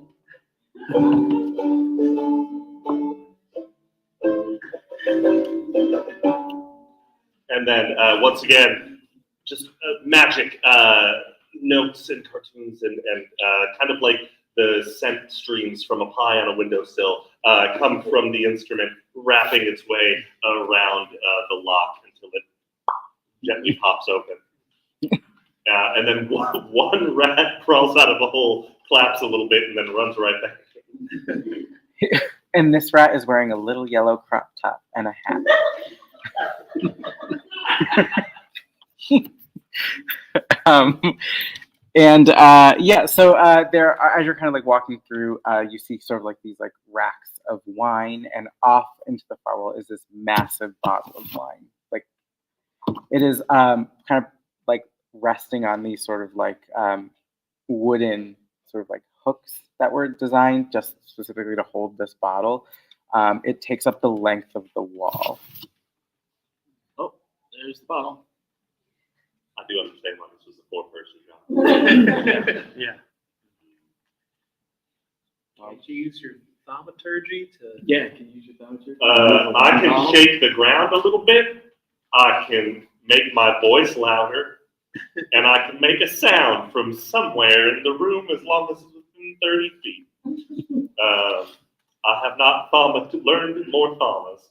And then once again, just magic notes and cartoons and kind of like the scent streams from a pie on a windowsill come from the instrument, wrapping its way around the lock until it gently pops open. And then one rat crawls out of a hole, claps a little bit, and then runs right back. And this rat is wearing a little yellow crop top and a hat. So there, as you're kind of like walking through, you see sort of like these like racks of wine, and off into the far wall is this massive bottle of wine. Like it is kind of like resting on these sort of like wooden sort of like hooks that were designed just specifically to hold this bottle. It takes up the length of the wall. Oh, there's the bottle. I do understand why this was a 4-person job. Yeah. Did you use your thaumaturgy to? Yeah, can you use your thaumaturgy? I can shake the ground a little bit. I can make my voice louder, and I can make a sound from somewhere in the room as long as it's within 30 feet. I have not learned more thamas.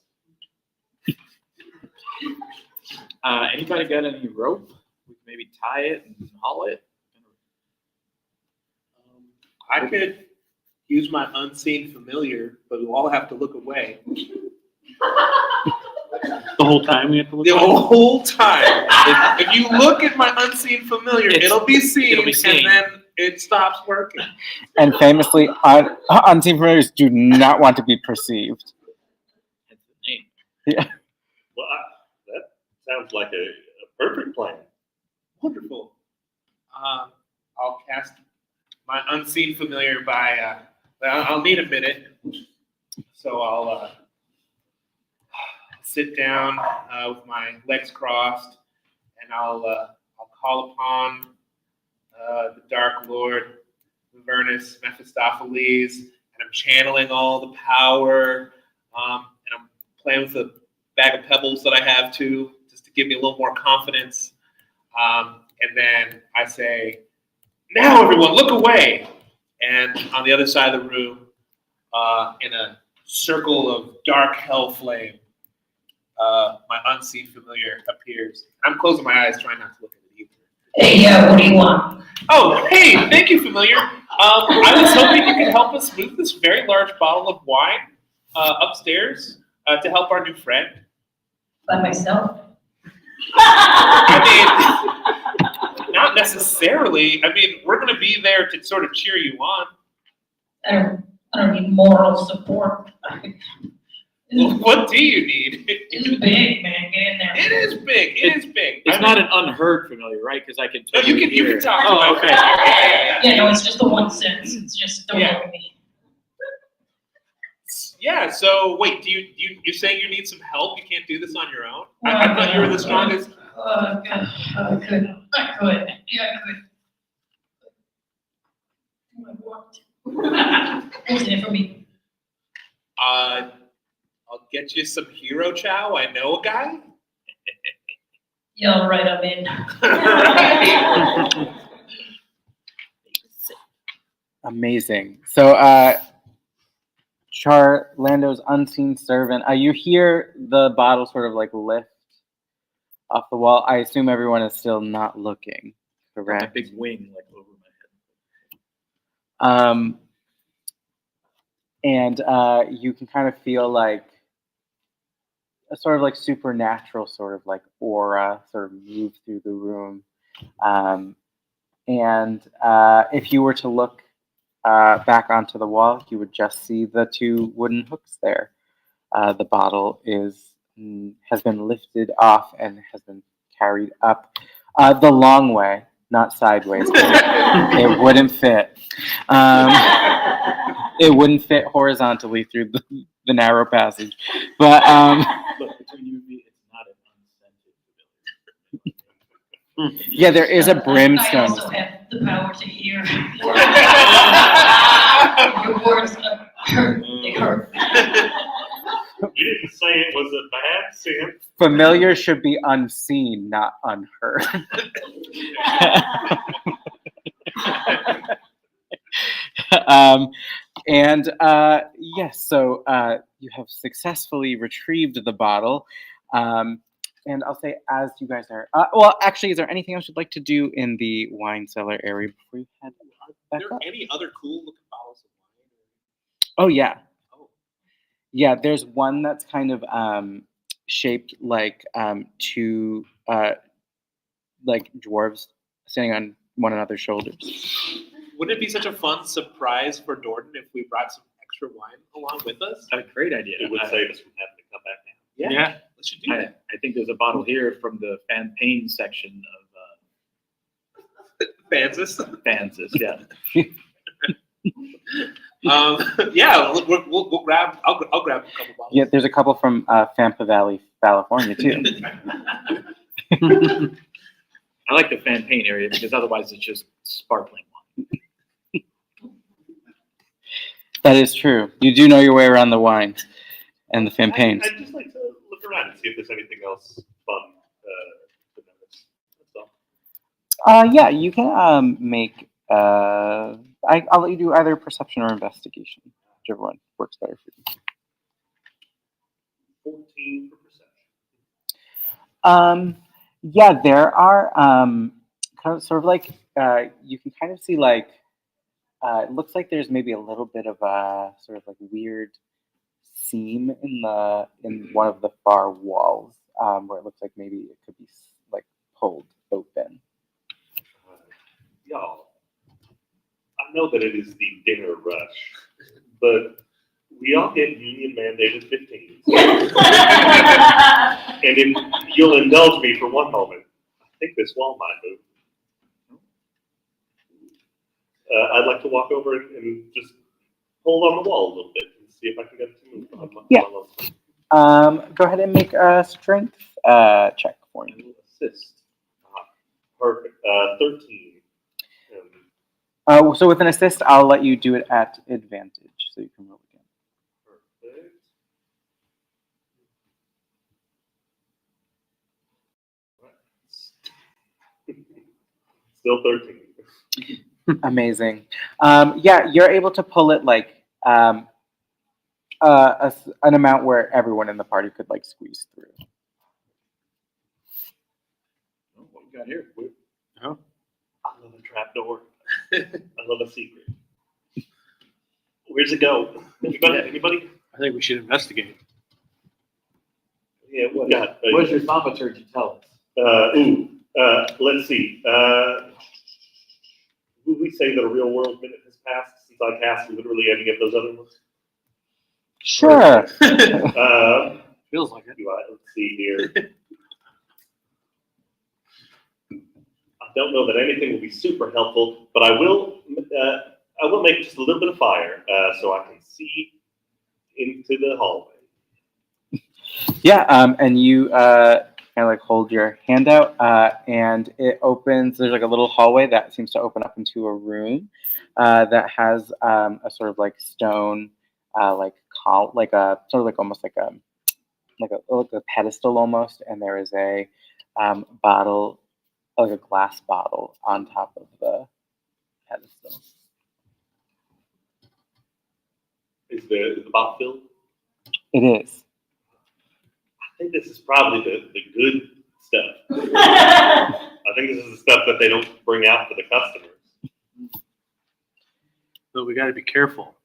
Anybody got any rope? We can maybe tie it and haul it. I could use my unseen familiar, but we'll all have to look away. The whole time we have to look. The whole time. If you look at my unseen familiar, it'll be seen, and then it stops working. And famously, unseen familiars do not want to be perceived. That's the name. Yeah. Well, that sounds like a perfect plan. Wonderful. I'll cast my unseen familiar by. I'll need a minute, so I'll sit down with my legs crossed, and I'll call upon the Dark Lord, Avernus Mephistopheles, and I'm channeling all the power, and I'm playing with a bag of pebbles that I have too, just to give me a little more confidence. And then I say, "Now, everyone, look away!" And on the other side of the room, in a circle of dark hell flame, my unseen familiar appears. I'm closing my eyes, trying not to look at it either. Hey, yeah, what do you want? Oh, hey, thank you, familiar. I was hoping you could help us move this very large bottle of wine upstairs to help our new friend. By myself? I mean, not necessarily. I mean, we're going to be there to sort of cheer you on. I don't need moral support. Well, what do you need? It's big, man. Get in there. It is big. It is big. It's not an unheard familiar, right? Because I can No, tell you can talk. Oh, about okay. it. Yeah. Yeah, no, it's just the one sentence. It's just don't Yeah. look at me. Yeah. So wait, you saying you need some help? You can't do this on your own? I thought you were the strongest. I could. Yeah, I could. Do I want? What's in it for me? I'll get you some hero chow. I know a guy. Yeah, all right, I'm in. Amazing. So, Lando's unseen servant. You hear the bottle sort of like lift off the wall. I assume everyone is still not looking. My Correct. big wing like over my head. And you can kind of feel like a sort of like supernatural sort of like aura sort of move through the room. And if you were to look back onto the wall, you would just see the 2 wooden hooks there. The bottle has been lifted off and has been carried up the long way, not sideways. It wouldn't fit. It wouldn't fit horizontally through the narrow passage. But Look, between you and me, it's not an unscented familiar. yeah, there is a I brimstone. also have the power to hear. Your words hurt. They hurt. We didn't say it was a bad sin. Familiar should be unseen, not unheard. And yes, so you have successfully retrieved the bottle. And I'll say, as you guys are, well, actually, is there anything else you'd like to do in the wine cellar area before you head Are back there up? any other cool looking bottles of wine? Oh, yeah. Oh, Yeah, there's one that's kind of shaped like two like dwarves standing on one another's shoulders. wouldn't it be such a fun surprise for Jordan if we brought some extra wine along with us? A great idea. It would save us from having to come back now. Yeah, let's should do I, that. I think there's a bottle here from the champagne section of Fancy. Fansis. Yeah. Yeah, we'll grab. I'll grab a couple bottles. Yeah, there's a couple from Fampa Valley, California, too. I like the champagne area because otherwise it's just sparkling wine. That is true. You do know your way around the wine and the champagnes. I'd just like to look around and see if there's anything else fun to notice. That's all. Yeah, you can make. I'll let you do either perception or investigation, whichever one works better for you. 14 for perception. Yeah, there are kind of sort of like you can kind of see like it looks like there's maybe a little bit of a sort of like weird seam in one of the far walls where it looks like maybe it could be like pulled open. Y'all, I know that it is the dinner rush, but we all get union mandated 15s. And if you'll indulge me for one moment, I think this wall might move. I'd like to walk over and just hold on the wall a little bit and see if I can get it to move. Yeah. Go ahead and make a strength check for me. Assist. Perfect. 13. So with an assist, I'll let you do it at advantage, so you can roll again. Perfect. Still 13. Amazing. Yeah, you're able to pull it like an amount where everyone in the party could like squeeze through. Oh, what we got here? I love a trapdoor. I love a secret. Where's it go? Anybody? I think we should investigate. Yeah, what got? What does your thaumaturgy tell us? Let's see. Would we say that a real world minute has passed since I cast literally any of those other ones? Sure. Feels like it. Let's see here. I don't know that anything will be super helpful, but I will make just a little bit of fire so I can see into the hallway. Yeah, and you kind of like hold your hand out, and it opens. There's like a little hallway that seems to open up into a room that has a sort of like stone, like a sort of like almost like a pedestal almost, and there is a bottle, like a glass bottle, on top of the pedestal. Is the bottle filled? It is. I think this is probably the good stuff. I think this is the stuff that they don't bring out for the customers. But we got to be careful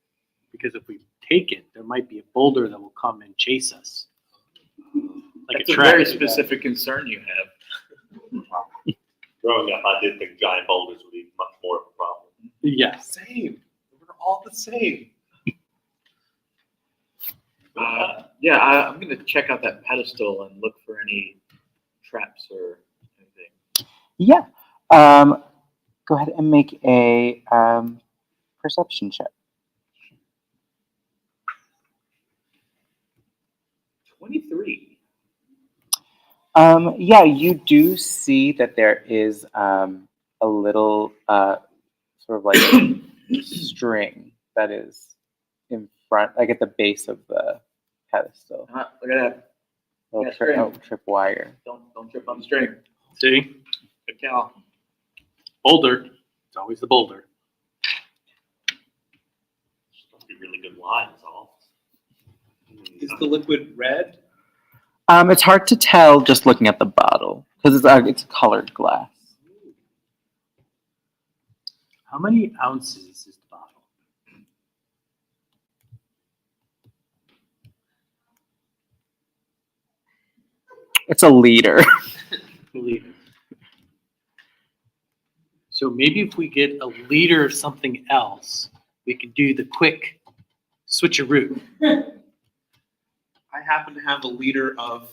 because if we take it, there might be a boulder that will come and chase us. Like That's a a trap. very specific concern you have. Growing up, I did think giant boulders would be much more of a problem. Yes. Same. We're all the same. Yeah, I'm going to check out that pedestal and look for any traps or anything. Yeah. Go ahead and make a perception check. 23. Yeah, you do see that there is a little sort of like string that is in front, like at the base of the pedestal. Look at that. Little That's great. trip wire. Don't trip on the string. See, Good cow. boulder. It's always the boulder. Must be really good wine, is all. Is the liquid red? It's hard to tell just looking at the bottle because it's colored glass. How many ounces is the bottle? It's a liter. Believe it. So maybe if we get a liter of something else, we can do the quick switcheroo. I happen to have a liter of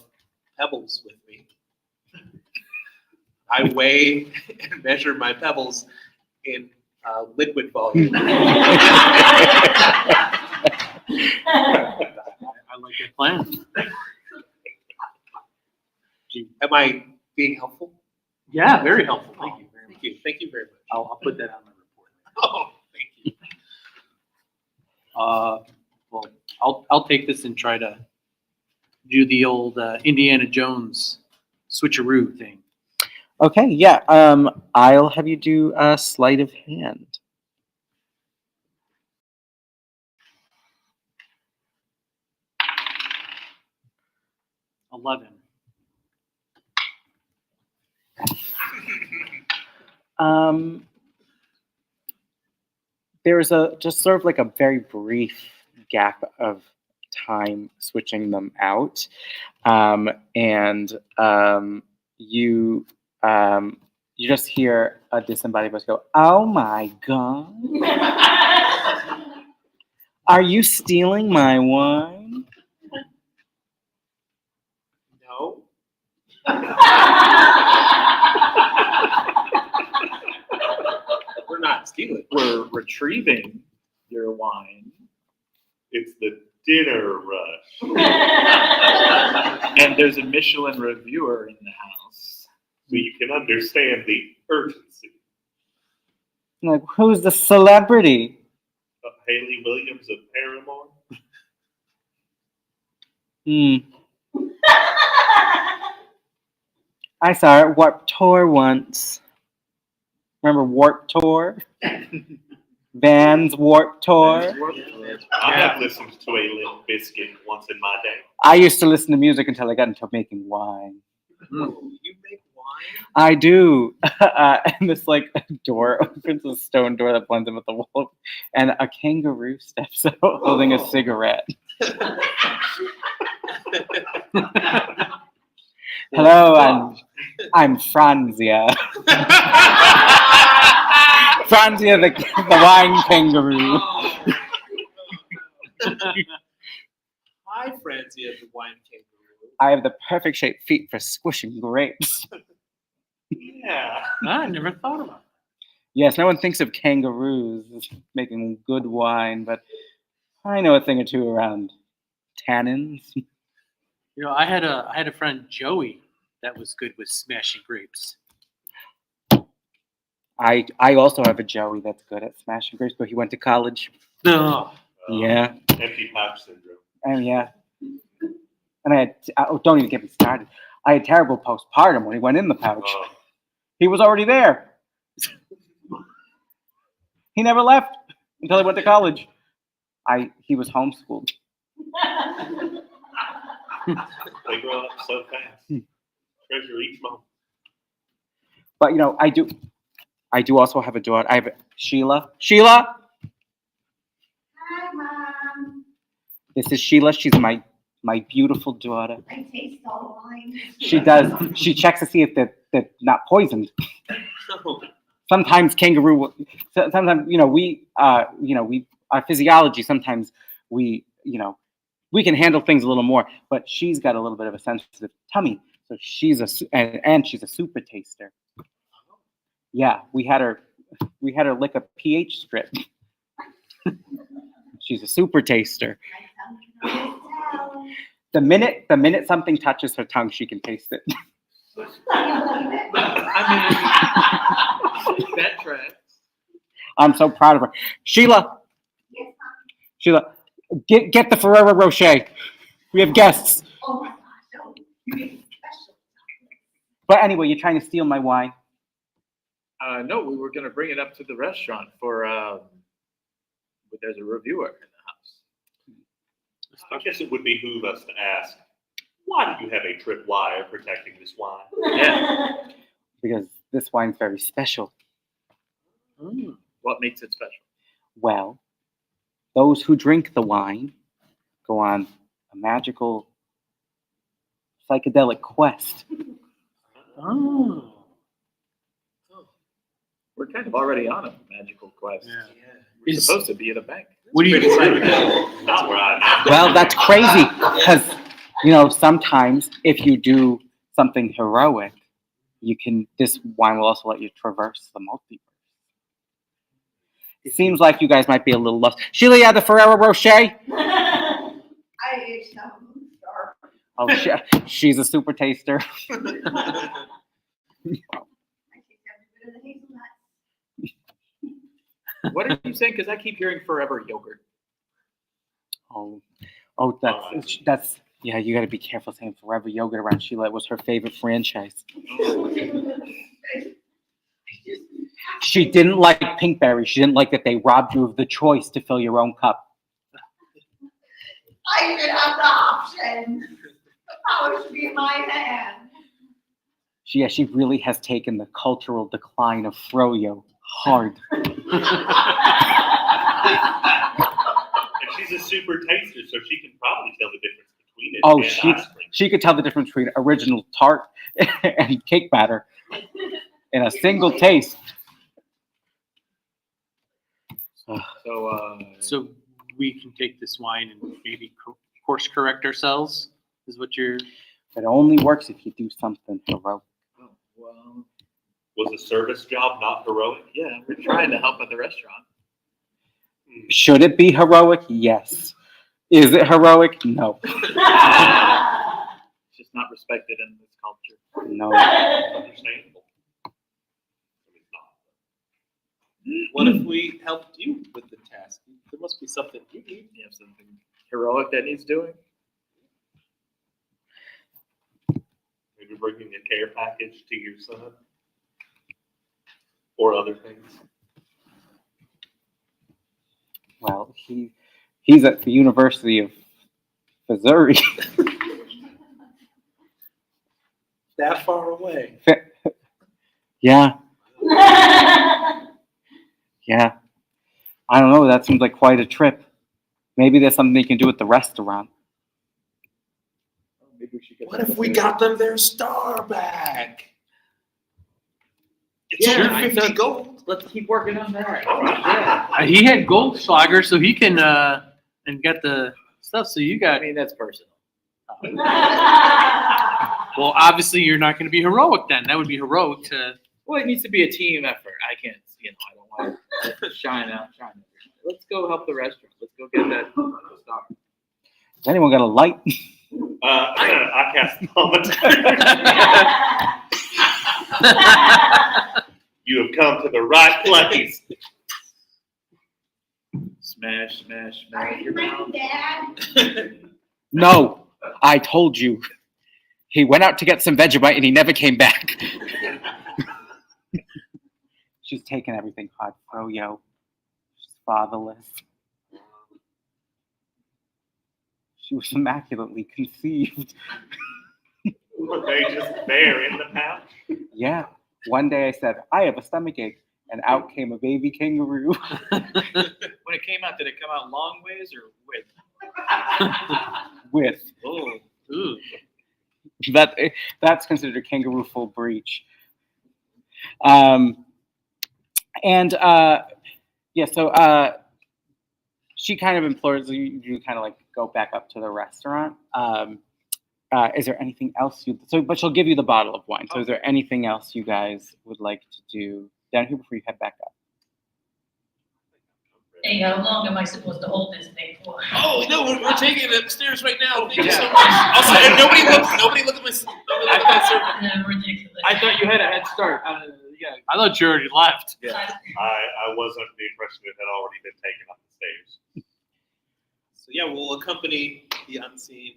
pebbles with me. I weigh and measure my pebbles in liquid volume. I like your plan. Am I being helpful? Yeah, very helpful. Thank you very much. Thank you. Thank you very much. I'll put that on my report. Oh, thank you. Well, I'll take this and try to do the old Indiana Jones switcheroo thing. Okay, yeah. I'll have you do a sleight of hand. $11. There's just sort of like a very brief gap of time switching them out, and you just hear a disembodied voice go, "Oh my God, are you stealing my wine?" No. We're not stealing. We're retrieving your wine, It's the dinner rush. and there's a Michelin reviewer in the house. So you can understand the urgency. Like, who's the celebrity? Haley Williams of Paramore. I saw her at Warped Tour once. Remember Warped Tour? Vans Warped Tour? I have listened to a Limp Biscuit once in my day. I used to listen to music until I got into making wine. Oh, you make wine? I do. And this like door opens, a stone door that blends in with the wall, and a kangaroo steps out holding a cigarette. Hello, I'm Franzia. Franzia, the wine kangaroo. Hi, Francie of the wine kangaroo. I have the perfect shaped feet for squishing grapes. Yeah. I never thought about that. Yes, no one thinks of kangaroos as making good wine, but I know a thing or two around tannins. You know, I had a friend, Joey, that was good with smashing grapes. I also have a Joey that's good at smashing grapes, but he went to college. No. Yeah, Empty pouch syndrome. and yeah. And don't even get me started. I had terrible postpartum when he went in the pouch. Oh. He was already there. He never left until he went to college. He was homeschooled. They grow up so fast. Treasure each moment. But you know, I do also have a daughter. I have Sheila. Sheila, Hi, Mom. this is Sheila. She's my beautiful daughter. I taste all wine. She does. She checks to see if they're not poisoned. Sometimes kangaroo. Sometimes our physiology. Sometimes we can handle things a little more. But she's got a little bit of a sensitive tummy, so she's and she's a super taster. Yeah, we had her lick a pH strip. She's a super taster. The minute something touches her tongue, she can taste it. I mean, that tracks. I'm so proud of her. Sheila, get the Ferrero Rocher. We have guests. Oh my gosh, no. You get special. But anyway, you're trying to steal my wine. No, we were going to bring it up to the restaurant for, but there's a reviewer in the house. I guess it would behoove us to ask, why do you have a tripwire protecting this wine? Yeah. Because this wine's very special. What makes it special? Well, those who drink the wine go on a magical psychedelic quest. Oh. We're kind of already on a magical quest. Yeah. We're Is- supposed to be at a bank. What do you? Not where I'm at. Well, that's crazy because, sometimes if you do something heroic, this wine will also let you traverse the multiverse. It seems like you guys might be a little lost. Sheila, you have the Ferrero Rocher? I ate some star. Oh, she's a super taster. I take every bit of the hazelnut. What are you saying? Because I keep hearing forever yogurt. Oh, that's yeah. You got to be careful saying Forever Yogurt around Sheila. It was her favorite franchise. She didn't like Pinkberry. She didn't like that they robbed you of the choice to fill your own cup. I didn't have the option. The power should be in my hand. She really has taken the cultural decline of Froyo hard. And she's a super taster, so she can probably tell the difference between it Oh, and ice cream. she could tell the difference between original tart and cake batter in a single taste. So we can take this wine and maybe course correct ourselves. Is what you're? It only works if you do something heroic. Oh, well, Was the service job not heroic? yeah, we're trying to help at the restaurant. Should it be heroic? Yes. Is it heroic? No. It's just not respected in this culture. No. Understandable. I mean, it's not. What if we helped you with the task? There must be something you need. You have something heroic that needs doing? Maybe bringing a care package to your son? Or other things? Well, he's at the University of Missouri. That far away. Yeah. Yeah. I don't know. That seems like quite a trip. Maybe there's something you can do at the restaurant. Maybe we should get What if we got them their star back? It's Yeah, your I 50 thought- gold. Let's keep working on that. All right. He had Goldschlager, so he can and get the stuff. So you I got. mean, that's personal. Well, obviously you're not going to be heroic then. That would be heroic to. Well, it needs to be a team effort. I can't, I don't want to shine out. Let's go help the restaurant. Let's go get that star. Has anyone got a light? I cast thaumaturgy. You have come to the right place. Smash, smash, Are smash. you my dad? No. I told you. He went out to get some Vegemite and he never came back. She's taken everything hard, Froyo. She's fatherless. She was immaculately conceived. Were they just there in the pouch? Yeah. One day I said, I have a stomachache. And out came a baby kangaroo. When it came out, did it come out long ways or width? With. Oh, Ooh. That's considered a kangaroo full breach. So she kind of implores you kind of like go back up to the restaurant. Is there anything else but she'll give you the bottle of wine. So is there anything else you guys would like to do down here before you head back up? Hey, how long am I supposed to hold this thing for? Oh no, we're taking it upstairs right now. Thank you so Yeah. much. Also, and nobody look at my. Ridiculous. I thought you had a head start. Yeah. I thought you already left. I was under the impression it had already been taken up the stairs. So yeah, we'll accompany the unseen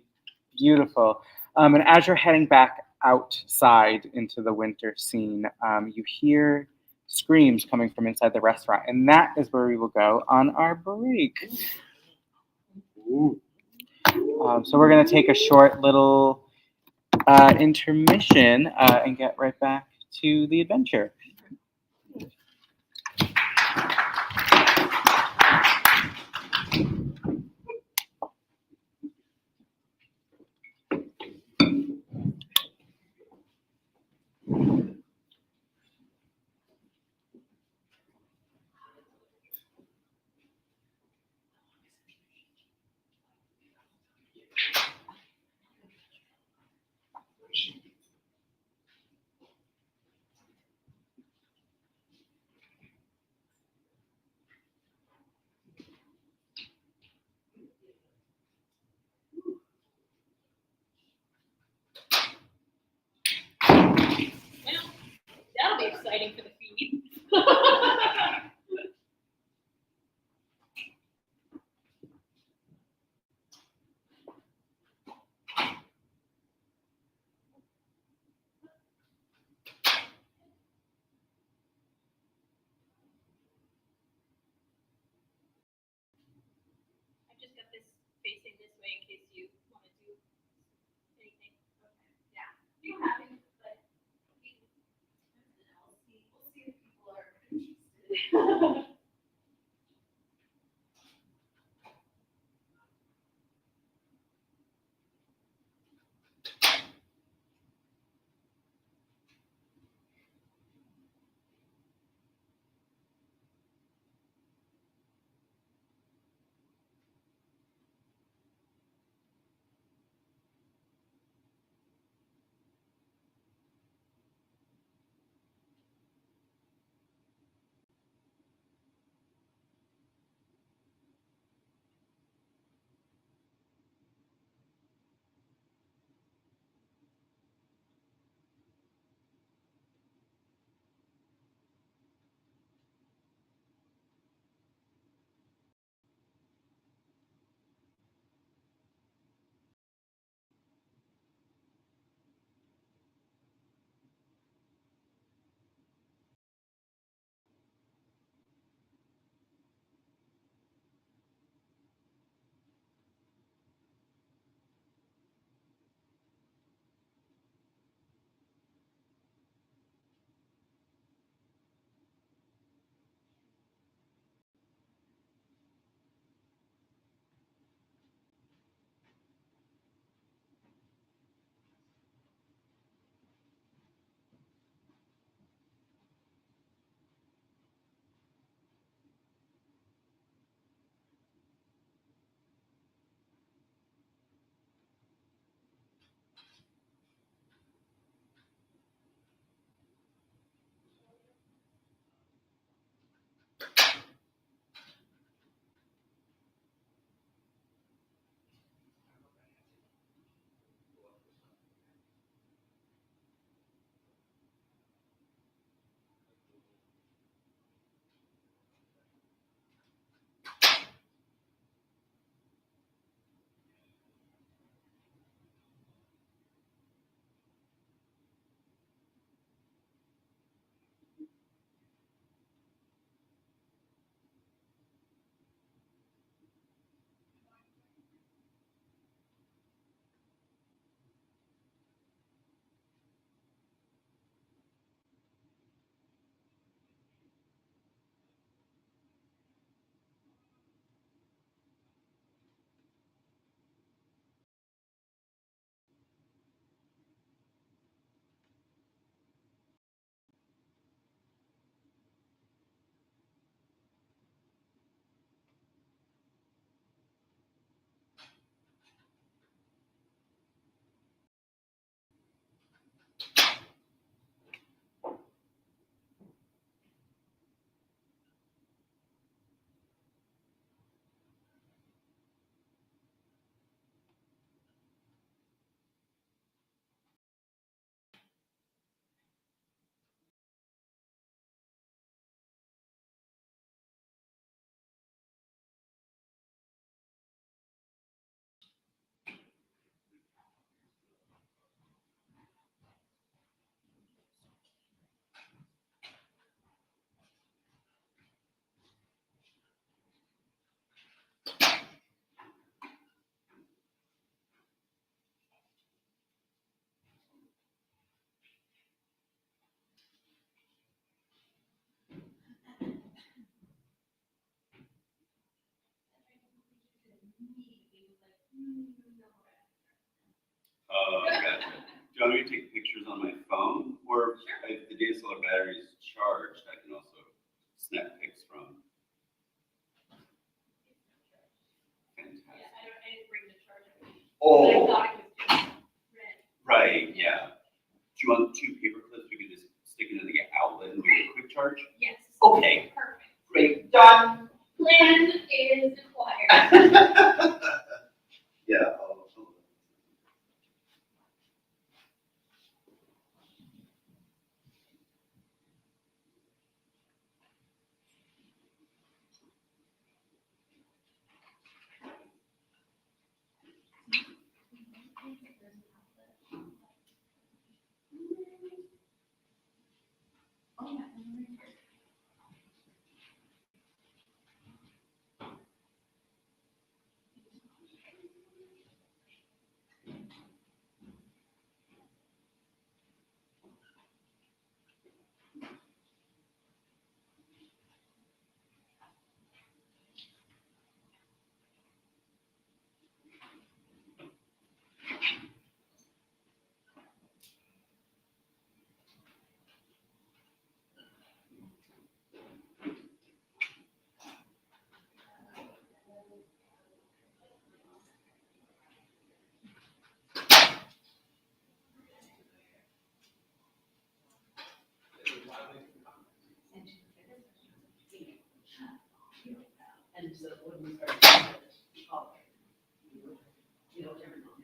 Beautiful. And as you're heading back outside into the winter scene, you hear screams coming from inside the restaurant, and that is where we will go on our break. So we're going to take a short little intermission and get right back to the adventure. That'll be exciting for the feed. I just got this facing this way in case you want to do anything. Okay. Yeah. You have it, but we'll see if people are interested. Oh, gotcha. Do you want me to take pictures on my phone? Or if the DSLR battery is charged, I can also snap pics from. Fantastic. Yeah, I didn't bring the charger. Oh, But I thought it was just red. right, yeah. Do you want 2 paper clips? We can just stick it in the outlet and do a quick charge? Yes. Okay, Perfect. great, done. Plan is acquired. Yeah. And so when we started, you know, everyone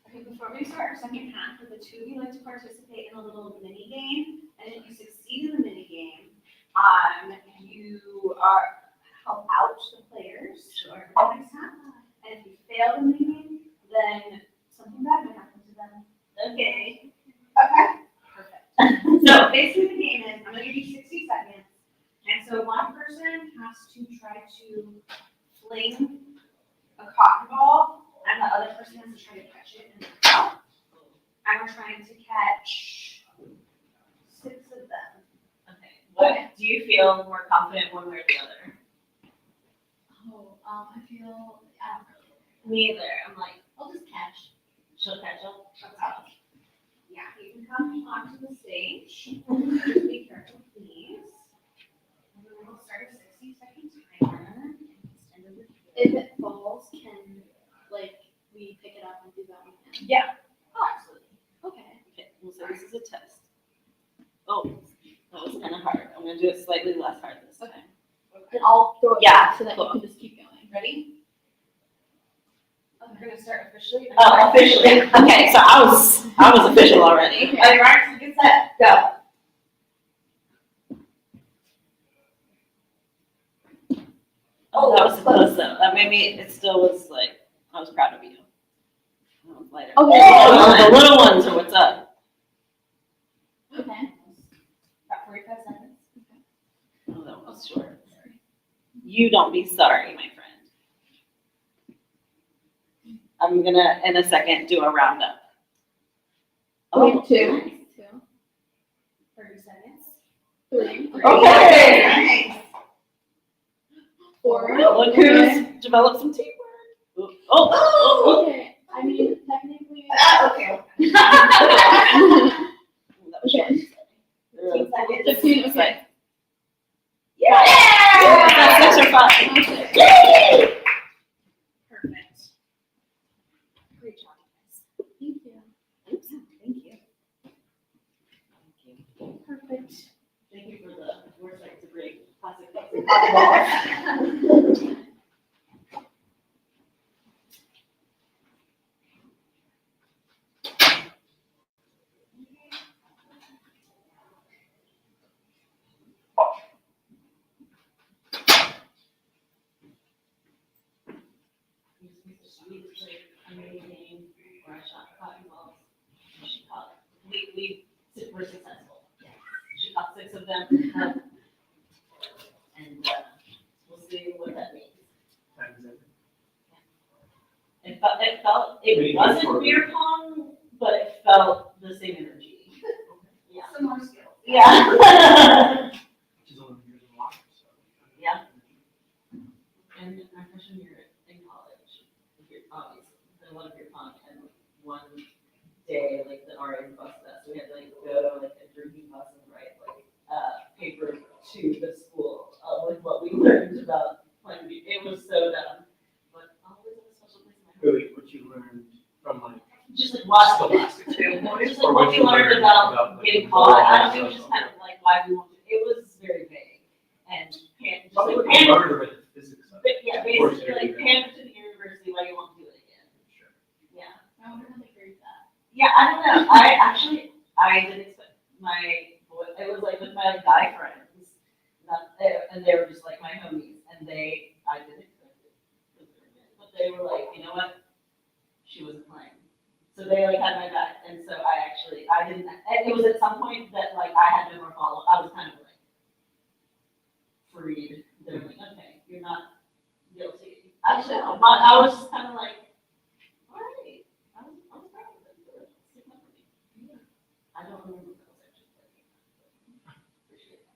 Okay, before we start our second half, would the two of you like to participate in a little mini game? And if you succeed in the mini game, you are help out the players or the next time. And if you fail the mini game, then something bad might happen to them. Okay. Okay. Perfect. So basically the game is I'm gonna give you 60 seconds. And so one person has to try to fling a cotton ball and the other person has to try to catch it in the mouth. And we're trying to catch 6 of them. Okay. What do you feel more confident one way or the other? I feel, Me either. I'm like, I'll just catch. She'll catch. I'll catch. Yeah, you can come onto the stage. Just be careful, please. And then we'll start a 60-second timer. if it falls, can, like, we pick it up and do that one again? Yeah. Oh, absolutely. Okay. Okay. We'll say this is a test. Oh, that was kind of hard. I'm gonna do it slightly less hard this time. Then I'll throw it Yeah, back so that cool. you can just keep going. Ready? We're gonna start officially. Oh, officially. Okay, so I was official already. Okay, right, get set, go. Oh, that was close though. That made me. It still was like I was proud of you. That was lighter. Okay. The little ones are what's up. Okay. Got 45 seconds. Oh, that was short. You don't be sorry, my friend. I'm gonna in a second do a roundup. Oh, two. 30 seconds. 3. Okay. Nice. 4. Look who's developed some teamwork. Oh. Okay. I mean, technically. Okay. That was short. 15 seconds. 15, okay. Yeah! That's 6 or 5. Okay. Perfect. Great job, guys. Thank you. Oops, thank you. Perfect. Thank you for the foresight to bring plastic She was like amazing. Where I shot cotton balls. She caught. We were successful. She caught 6 of them. And we'll see what that means. It wasn't beer pong, but it felt the same energy. Yeah. Similar skills. Yeah. Yeah. And my freshman year in college, obviously, I love beer pong, and one day, like the RA bused us, we had to like go like a drinking bus and write like paper to the school with what we learned about playing beer. It was so dumb, but always a special place in my heart. Really, what you learned from like Just like what, scholastics. just like what we learned about getting caught. I don't know, it was just kind of like why we wanted. It was very vague and just like Physics. but yeah, basically like hand to the university why you want to do it again. Sure. Yeah. I wonder how they grade that. Yeah, I don't know. I didn't expect my boy. It was like with my guy friends, and they were just like my homies, and I didn't expect it, but they were like, you know what? She wasn't playing, so they like had my back, and so I didn't. And it was at some point that like I had no more follow. I was kind of like freed. They were like, okay, you're not guilty. Actually, I was just kind of like, all right. I was proud of it. Good. Stick up for me. Yeah. I don't remember if I was actually playing. Appreciate that.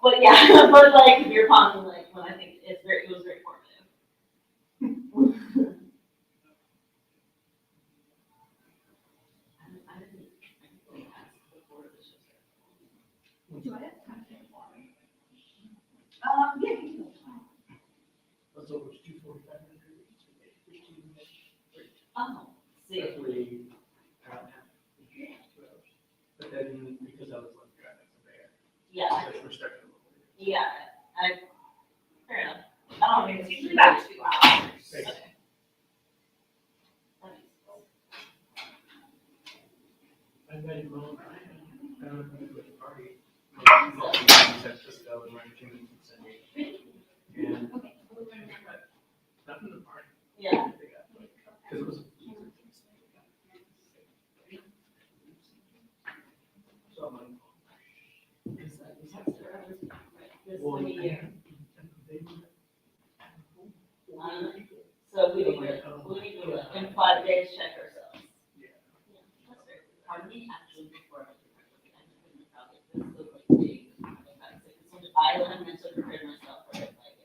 But yeah, but like beer pong, like when I think it was very formative. I didn't really ask before the show started. Do I have time to water? Yeah, you can. That's over 2:45. Oh, see. Roughly around half. 2 hours. But then because I was like driving from there, Yeah, we're starting a little later. yeah, fair enough. I don't think It's usually about 2 hours. Thanks. Okay. That makes sense. I met him on, I don't know if he was at a party. San Francisco and Ryan Jimmy and San Diego. And Okay. not in the party. Yeah. Because it was. So I'm like, is that? This Well, many years. they- So we need to, in 5 days, check ourselves. Yeah. Yeah, that's fair. Are we actually before I this is like big, I have mentally prepared myself for it, like,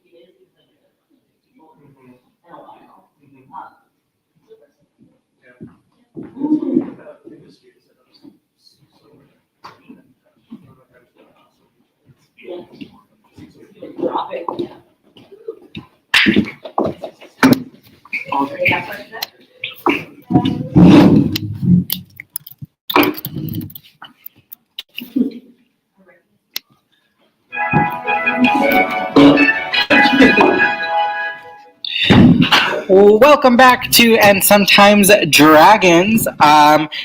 it is because I know people in a while. Drop it, yeah. Okay. Yeah, first step. Welcome back to And Sometimes Dragons.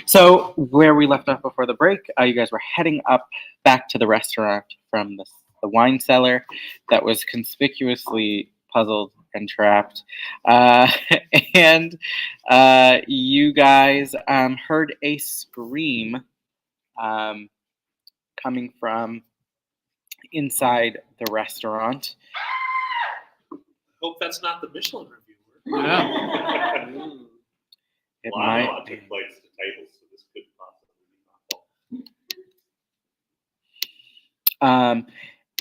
So where we left off before the break, you guys were heading up back to the restaurant from the wine cellar that was conspicuously puzzled and trapped. And you guys heard a scream coming from inside the restaurant. Hope that's not the Michelin reviewer. Yeah. It Well, I might know I be. took plates to tables, so this could possibly be my fault.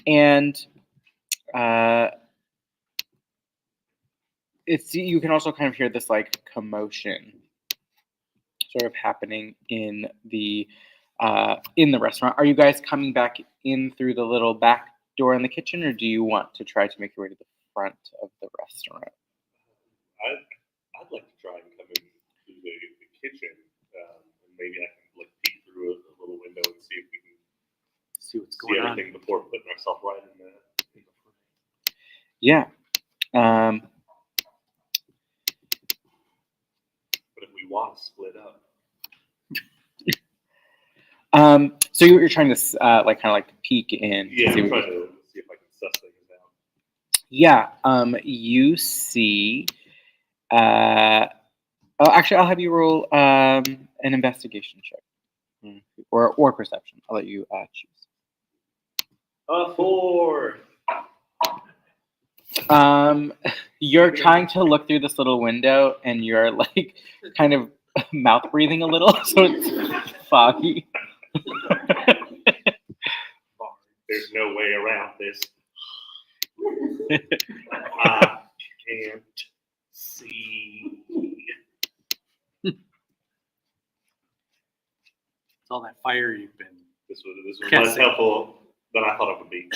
And it's you can also kind of hear this like commotion sort of happening in the restaurant. Are you guys coming back in through the little back door in the kitchen, or do you want to try to make your way to the front of the restaurant? I'd like to try and come in through the kitchen, and maybe I can like peek through a little window and see if we can See what's see everything before putting ourselves right in the front. Yeah. But if we want to split up, So you're trying to like kind of like peek in. yeah, to see I'm what trying to see if I can suss things out. Yeah. You see. Oh, actually, I'll have you roll an investigation check, or perception. I'll let you choose. A 4. You're trying to look through this little window, and you're like kind of mouth breathing a little, so it's foggy. There's no way around this. I can't see. It's all that fire you've been. This was Can't less see. helpful than I thought it would be.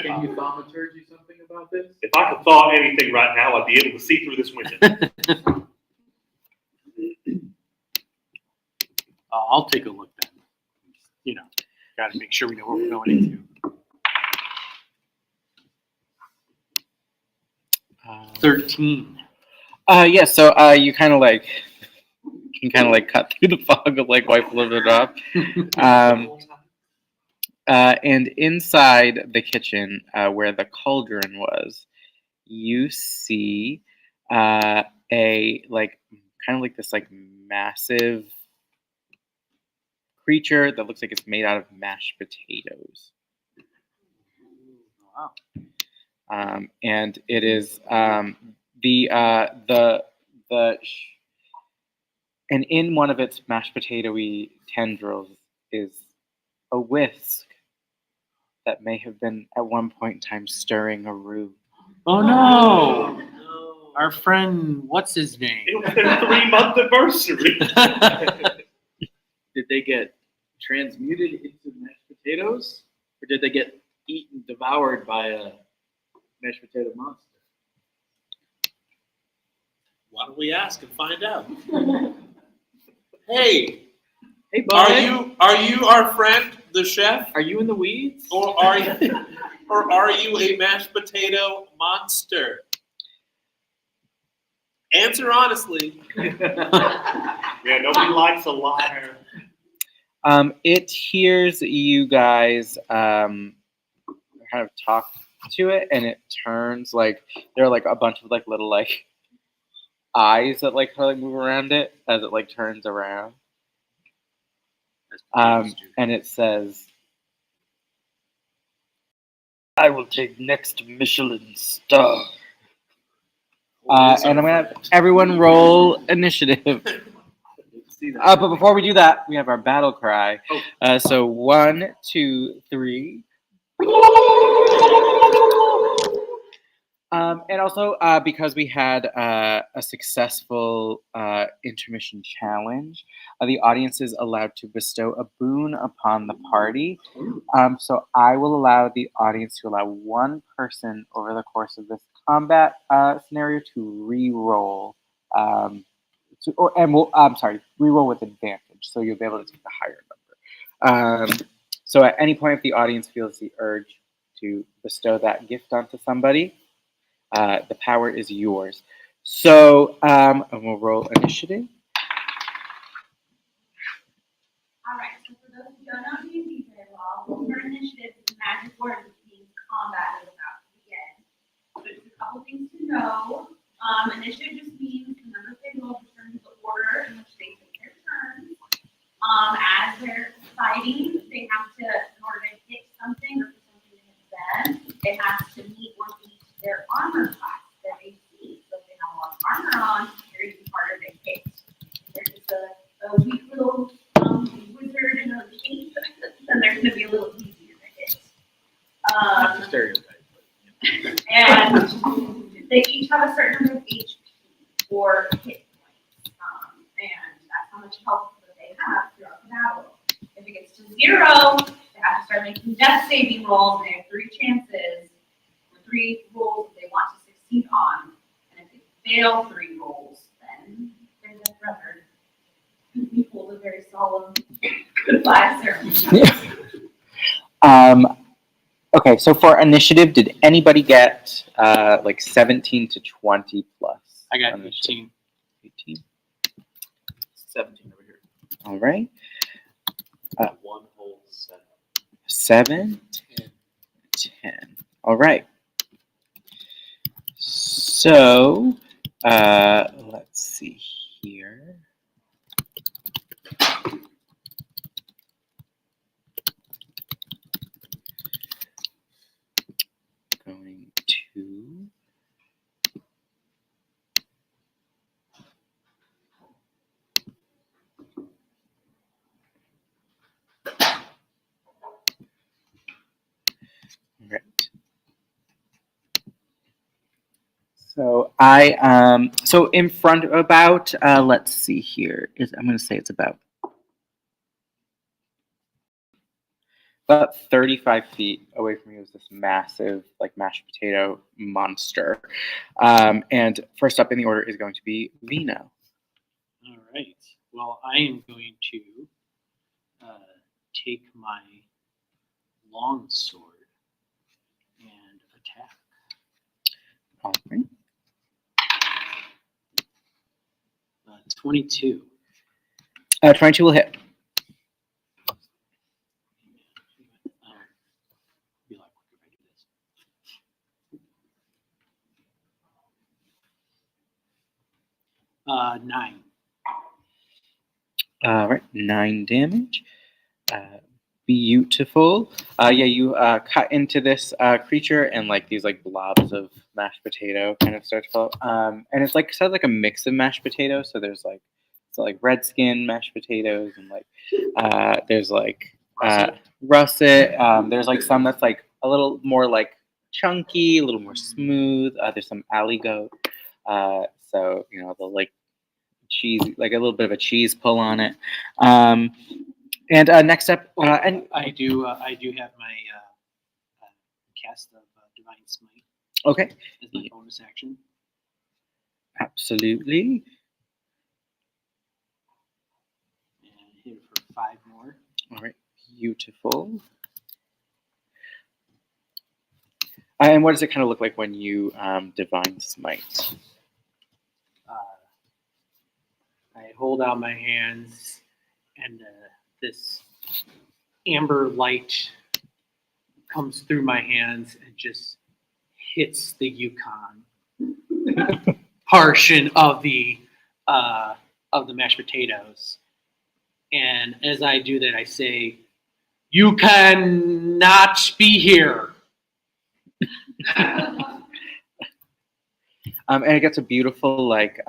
Can you thaumaturgy something about this? If I could thaw anything right now, I'd be able to see through this window. I'll take a look then. You know, got to make sure we know what we're going into. 13. Yeah. So you kind of like can kind of like cut through the fog of like wipe a little bit off. And inside the kitchen, where the cauldron was, you see a like kind of like this like massive creature that looks like it's made out of mashed potatoes. Wow. And it is and in one of its mashed potatoey tendrils is a whisk that may have been at one point in time stirring a roux. Oh no! Our friend, what's his name? It was their 3-month anniversary. Did they get transmuted into mashed potatoes, or did they get devoured by a mashed potato monster? Why don't we ask and find out? Hey, Hey, bud. are you our friend, the chef, Are you in the weeds? or are you a mashed potato monster? Answer honestly. Yeah, nobody likes a liar. It hears you guys kind of talk to it, and it turns like there are like a bunch of like little like eyes that like kind of move around it as it like turns around. And it says, "I will take next Michelin star." And I'm gonna have everyone roll initiative. But before we do that, we have our battle cry. So 1, 2, 3. And also, because we had a successful intermission challenge, the audience is allowed to bestow a boon upon the party. So I will allow the audience to allow one person over the course of this combat scenario to re-roll. Re-roll with advantage, so you'll be able to take the higher number. So at any point, if the audience feels the urge to bestow that gift onto somebody, the power is yours. So, and we'll roll initiative. All right, so for those who don't know D&D very well, for initiative is a magic word which means combat is about to begin. So there's a couple things to know. Initiative just means the number they roll determines the order in which they take their turns. As they're fighting, they have to, in order to hit something or for something to hit them, it has to meet or beat their armor class, their AC. So if they have a lot of armor on, they're even harder to hit. They're just a weak little wizard in a cape, then they're going to be a little easier to hit. Not the stereotype. And they each have a certain number of HP or hit points, and that's how much health that they have throughout the battle. If it gets to 0, they have to start making death saving rolls, and they have 3 chances, or 3 rolls that they want to succeed on. And if they fail 3 rolls, then they're dead forever. We hold a very solemn goodbye ceremony. Okay, so for initiative, did anybody get like 17 to 20 plus? I got initiative? 18. 18. 17 over here. All right. One whole 7. 7, 10. All right. So, let's see here. Going to. Right. So so in front about let's see here is I'm going to say it's about 35 feet away from you is this massive like mashed potato monster. And first up in the order is going to be Vino. All right. Well, I am going to take my long sword and attack. All right. 22. 22 will hit. Be like, what if I do this? 9. All right, 9 damage. Beautiful. Yeah, you cut into this creature, and like these like blobs of mashed potato kind of start to fall. And it's like sort of like a mix of mashed potatoes. So there's like red skin mashed potatoes, and like there's like russet. There's like some that's like a little more like chunky, a little more smooth. There's some alley goat. So you know the like cheese, like a little bit of a cheese pull on it. And next up, and I do have my cast of Divine Smite okay, as my bonus action. absolutely. And hit it for 5 more. All right, beautiful. And what does it kind of look like when you divine smite? I hold out my hands, and this amber light comes through my hands and just hits the Yukon portion of the mashed potatoes. And as I do that, I say, "You cannot be here." And it gets a beautiful like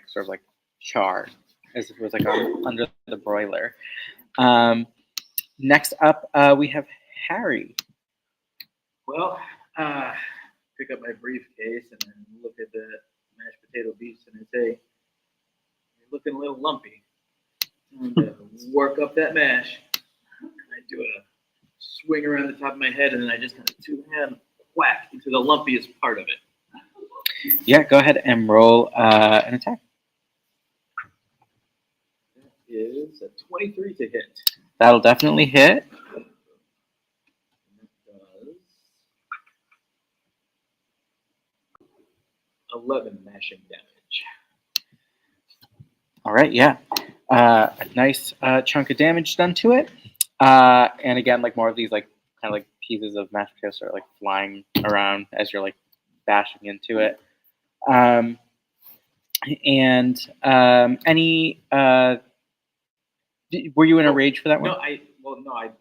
sort of like char, as if it was like under the broiler. Next up, we have Harry. Well, pick up my briefcase and then look at the mashed potato beast and I say, "You're looking a little lumpy." And work up that mash. I do a swing around the top of my head and then I just kind of two-hand whack into the lumpiest part of it. Yeah, go ahead and roll an attack. That is a 23 to hit. That'll definitely hit. And that does 11 mashing damage. All right, yeah. A nice chunk of damage done to it. And again, like more of these like kind of like pieces of mashed potatoes are like flying around as you're like bashing into it. Any were you in a rage for that one? No, I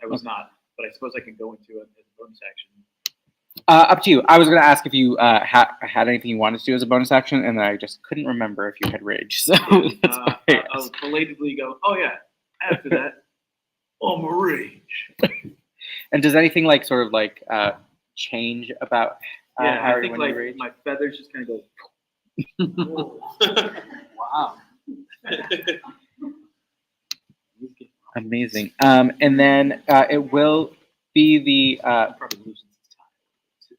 was not, but I suppose I can go into it as a bonus action. Up to you. I was going to ask if you had anything you wanted to do as a bonus action, and then I just couldn't remember if you had rage. So that's fine. I'll belatedly go, "Oh yeah, after that, I'm a rage." And does anything like sort of like change about Yeah, I Harry think when like you rage? my feathers just kind of go. Wow. Amazing. And then it will be the Probably loosens his time.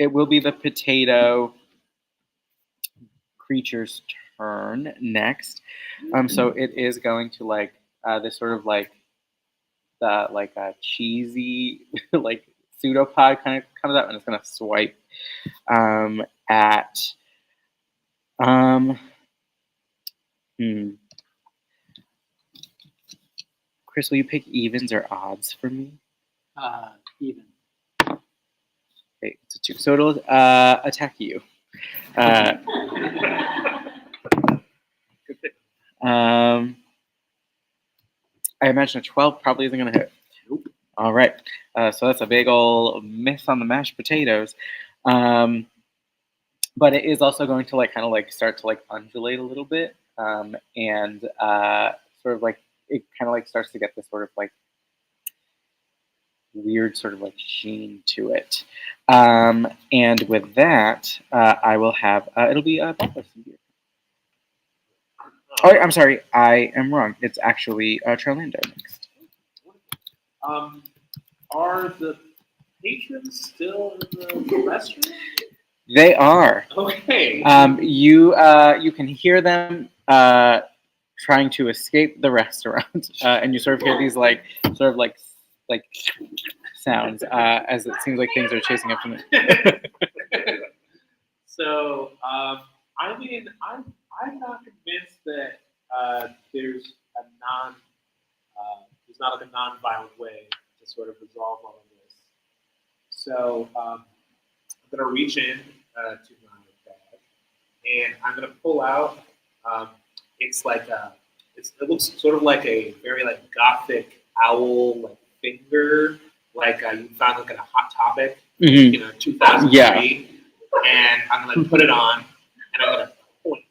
it will be the potato creature's turn next. So it is going to like this sort of like the like a cheesy like pseudopod kind of comes out and it's gonna swipe at Chris, will you pick evens or odds for me? Even. Okay, it's a 2. So it'll attack you. Uh, I imagine a 12 probably isn't going to hit. Nope. All right. So that's a big old miss on the mashed potatoes. But it is also going to like kind of like start to like undulate a little bit. And sort of like it kind of like starts to get this sort of like weird sort of like sheen to it. And with that, I will have it'll be Butler. Oh, I'm sorry, I am wrong. It's actually Charlando next. Are the patrons still in the restroom? They are. Okay. You can hear them trying to escape the restaurant, and you sort of hear these like sort of like sounds as it seems like things are chasing after them. So, I mean, I'm not convinced that there's not like a non-violent way to sort of resolve all of this. So, I'm gonna reach in to my bag, and I'm gonna pull out. It's like it looks sort of like a very like gothic owl like finger, like you found like in a Hot Topic, Mhm. 2003. Yeah. And I'm gonna put it on, and I'm gonna point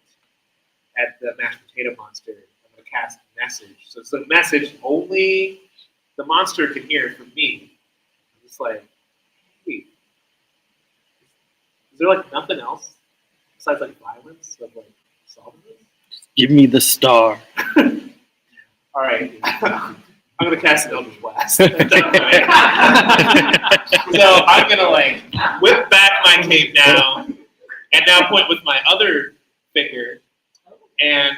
at the mashed potato monster. I'm gonna cast message. So it's a message only the monster can hear from me. I'm just like, hey, is there like nothing else besides like violence of like solving this? Give me the star. All right. I'm gonna cast an Eldritch Blast. So I'm gonna like whip back my cape now, and now point with my other finger. And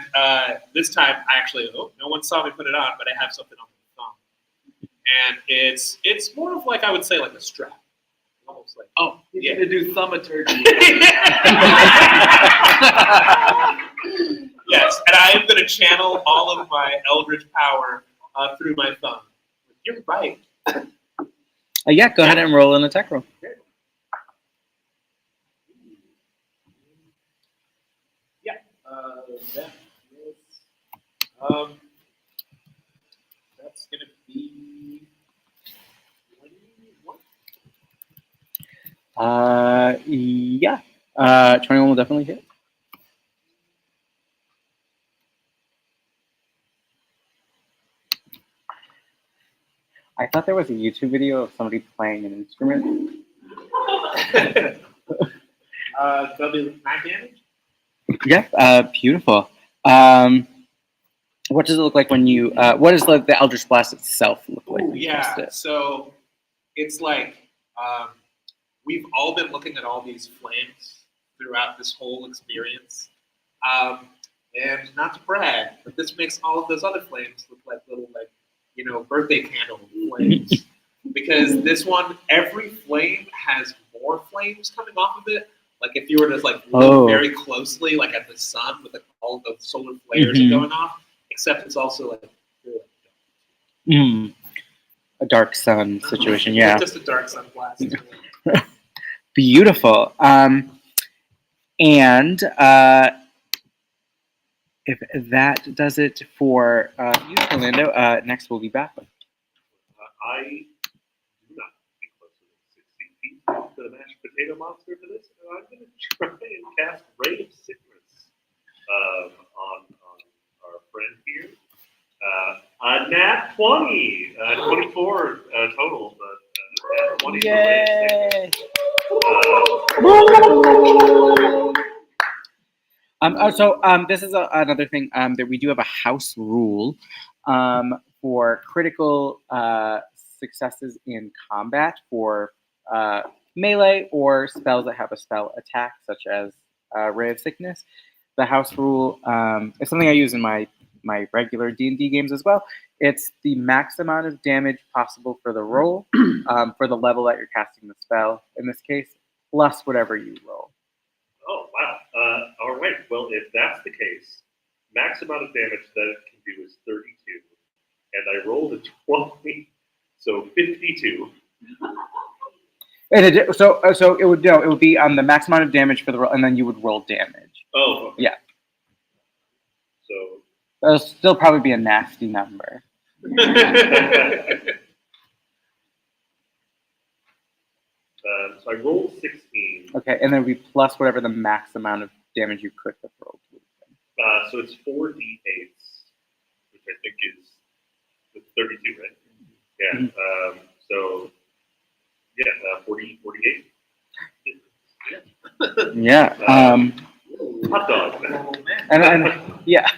this time, no one saw me put it on, but I have something on my thumb, and it's more of like I would say like a strap, almost like He's gonna do thaumaturgy. Yes, and I am gonna channel all of my eldritch power through my thumb. You're right. Yeah, go ahead and roll an attack roll. Yeah, that's gonna be 21. Yeah. 21 will definitely hit. I thought there was a YouTube video of somebody playing an instrument. That'll be 9 damage. Yep, beautiful. What does it look like when you? What does the Eldritch Blast itself look like? Ooh, when you yeah. cast it? So it's like we've all been looking at all these flames throughout this whole experience. And not to brag, but this makes all of those other flames look like little birthday candle flames. Because this one, every flame has more flames coming off of it. Like if you were to look very closely, like at the sun with all of the solar flares going off, except it's also a dark sun situation. Yeah, just a dark sun blast. Beautiful. And if that does it for you, Orlando, next we'll be back. I do not be closer than 60 feet to the mashed potato monster for this, and I'm going to try and cast Ray of Sickness on our friend here. A nat 20, 24 total, but 20 for Ray of Sickness. This is another thing that we do have a house rule for critical successes in combat for melee or spells that have a spell attack, such as Ray of Sickness. The house rule is something I use in my regular D&D games as well. It's the max amount of damage possible for the roll for the level that you're casting the spell, in this case, plus whatever you roll. Oh, wow. All right. Well, if that's the case, max amount of damage that it can do is 32. And I rolled a 20, so 52. So it would it would be on the max amount of damage for the roll, and then you would roll damage. Oh, okay. Yeah. So. That'll still probably be a nasty number. So I rolled 16. Okay, and then it would be plus whatever the max amount of damage you could have rolled. So it's 4d8s, which I think is 32, right? Yeah. Mm-hmm. So, yeah, 48. Yeah. Hot dog. And yeah.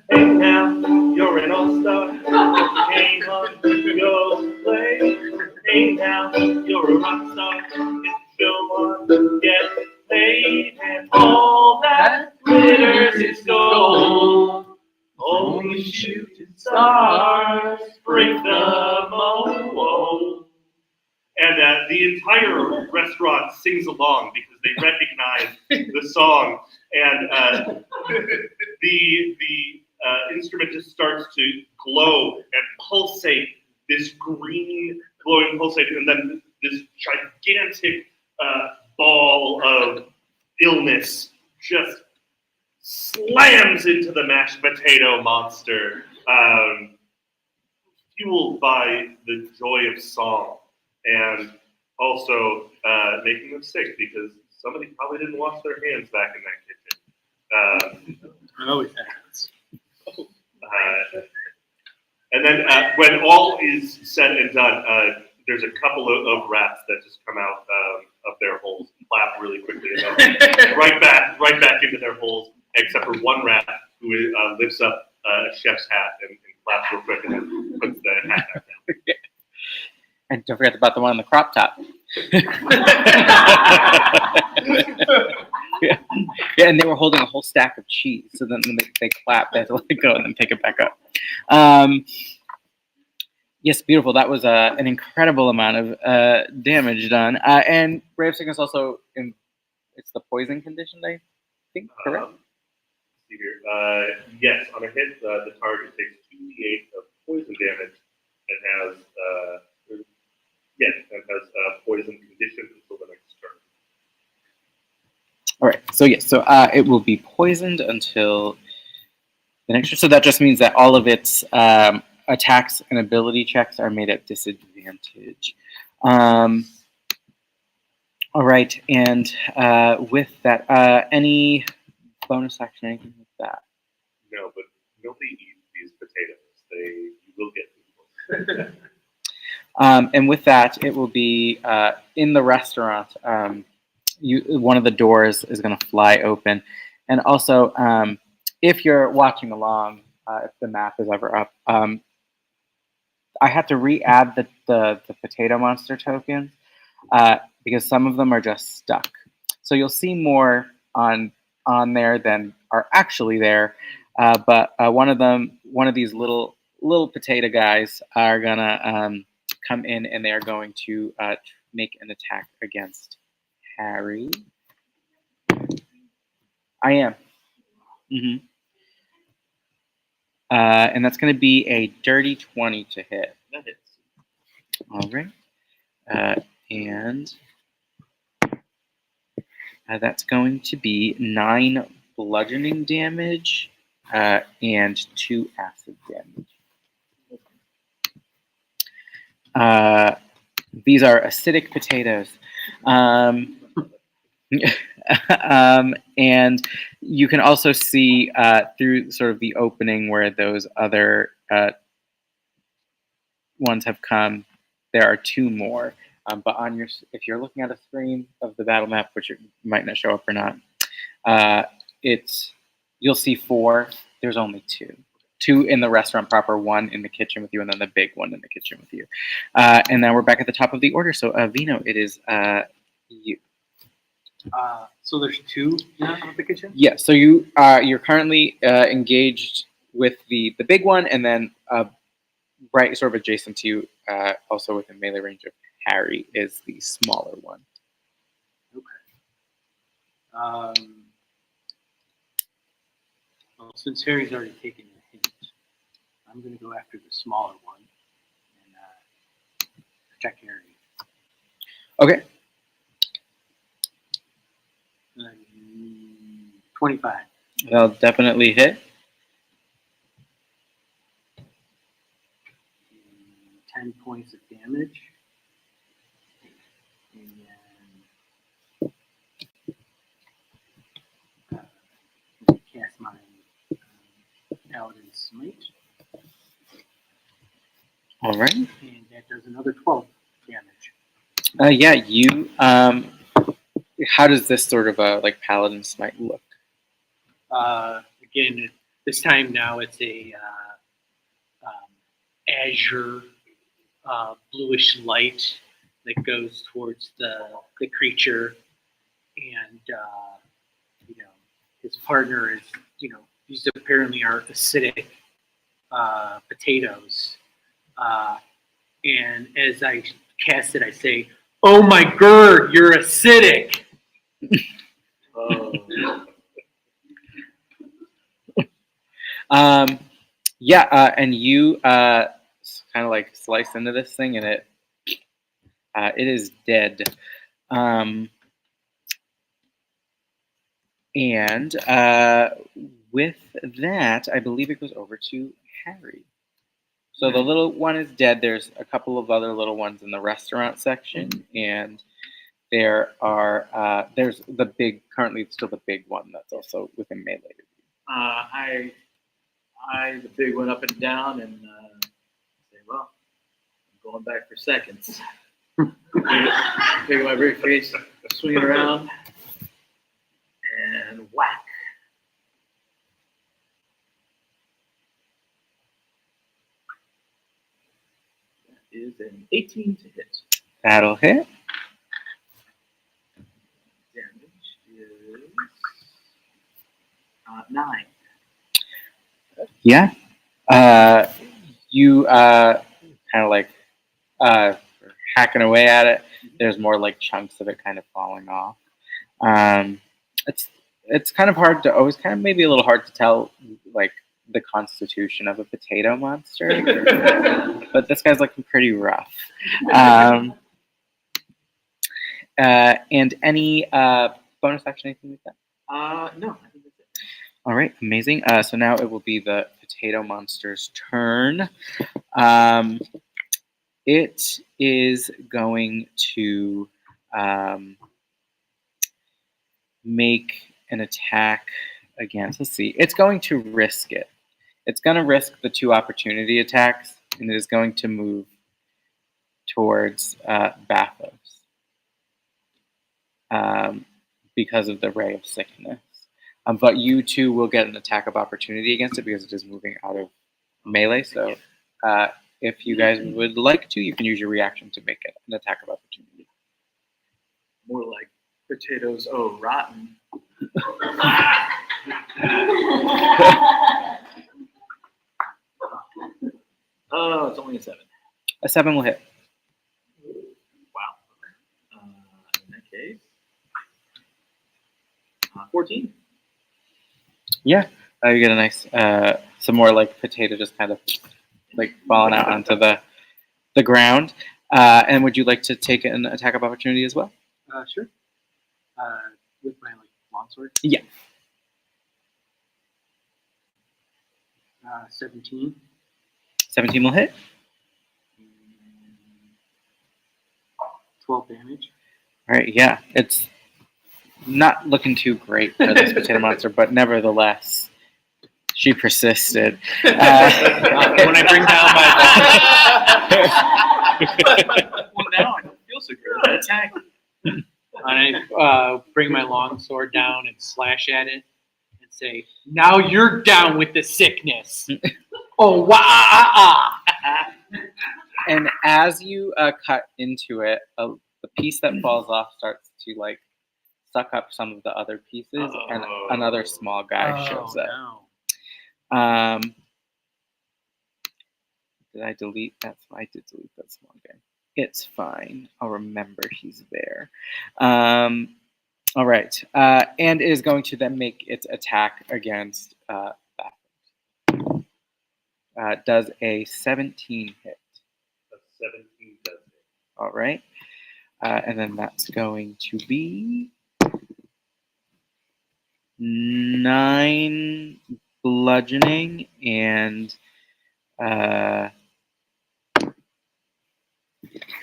Hey now, you're an all-star. Hang on to your play. Hey now, you're a rock star. If you want to get paid, and all that glitters is gold. Only shooting stars break the mold. And the entire restaurant sings along because they recognize the song, and the instrument just starts to glow and pulsate, this green glowing pulsate, and then this gigantic ball of illness just slams into the mashed potato monster, fueled by the joy of song, and also making them sick because somebody probably didn't wash their hands back in that kitchen. It always happens. And then when all is said and done, there's a couple of rats that just come out of their holes, clap really quickly, and then right back into their holes, except for one rat who lifts up a chef's hat and claps real quick and then puts the hat back down. And don't forget about the one on the crop top. Yeah, and they were holding a whole stack of cheese. So then they clap, they had to let it go and then pick it back up. Yes, beautiful. That was an incredible amount of damage done. And Ray of Sickness also, it's the poison condition, I think, correct? Let's see here. Yes, on a hit, the target takes 2d8 of poison damage and has poison condition until the next turn. All right. So yes. So it will be poisoned until the next turn. So that just means that all of its attacks and ability checks are made at disadvantage. All right. And with that, any bonus action, anything like that? No, but nobody eats these potatoes. You will get people. And with that, it will be in the restaurant. One of the doors is going to fly open, and also, if you're watching along, if the map is ever up, I had to re-add the potato monster tokens because some of them are just stuck. So you'll see more on there than are actually there, but one of these little potato guys are gonna come in, and they are going to make an attack against Harry. I am. Mm-hmm. And that's going to be a dirty 20 to hit. That hits. All right. And that's going to be 9 bludgeoning damage and 2 acid damage. These are acidic potatoes. And you can also see through sort of the opening where those other ones have come, there are 2 more. But if you're looking at a screen of the battle map, which it might not show up or not, you'll see 4. There's only 2. 2 in the restaurant proper, 1 in the kitchen with you, and then the big one in the kitchen with you. And now we're back at the top of the order. So Vino, it is you. So there's 2 now in the kitchen? Yeah, so you're currently engaged with the big one, and then right sort of adjacent to you, also within melee range of Harry, is the smaller one. Okay. Well, since Harry's already taken the hint, I'm going to go after the smaller one and Check Harry. Okay. 25. That'll definitely hit. 10 points of damage. And then cast my Paladin Smite. All right. And that does another 12 damage. Yeah, you. How does this sort of like Paladin Smite look? Again, this time now it's a azure bluish light that goes towards the creature, and his partner is these apparently are acidic potatoes, and as I cast it, I say, "Oh my god, you're acidic!" Yeah, and you kind of like slice into this thing, and it is dead. And with that, I believe it goes over to Harry. So the little one is dead. There's a couple of other little ones in the restaurant section, and there are there's the big, currently still the big one that's also within melee. I the big one up and down and say, well, I'm going back for seconds. Taking my briefcase, swing it around, and whack. That is an 18 to hit. That'll hit. Damage is 9. Yeah. You kind of like hacking away at it. There's more like chunks of it kind of falling off. It's kind of hard to always kind of maybe a little hard to tell like the constitution of a potato monster, but this guy's looking pretty rough. And any bonus action, anything like that? No, I think that's it. All right, amazing. So now it will be the potato monster's turn. It is going to make an attack against. Let's see. It's going to risk it. It's going to risk the 2 opportunity attacks, and it is going to move towards Bathos because of the Ray of Sickness. But you 2 will get an attack of opportunity against it because it is moving out of melee. So if you guys would like to, you can use your reaction to make it an attack of opportunity. More like potatoes, oh, rotten. Oh, it's only a 7. A 7 will hit. Wow. In that case, 14. Yeah, you get a nice, some more like potato just kind of like falling out onto the ground. And would you like to take an attack of opportunity as well? Sure. With my longsword. Yeah. 17. 17 will hit. 12 damage. All right, yeah, it's not looking too great for this potato monster, but nevertheless, she persisted. When I bring down my Well, now I don't feel so good. That attack. I bring my long sword down and slash at it and say, "Now you're down with the sickness." Oh, wah! And as you cut into it, the piece that falls off starts to like suck up some of the other pieces, and another small guy shows up. No. Did I delete that? I did delete that small guy. It's fine. I'll remember he's there. All right. And it is going to then make its attack against Bathurst. Does a 17 hit? A 17 does it. All right. And then that's going to be 9 bludgeoning and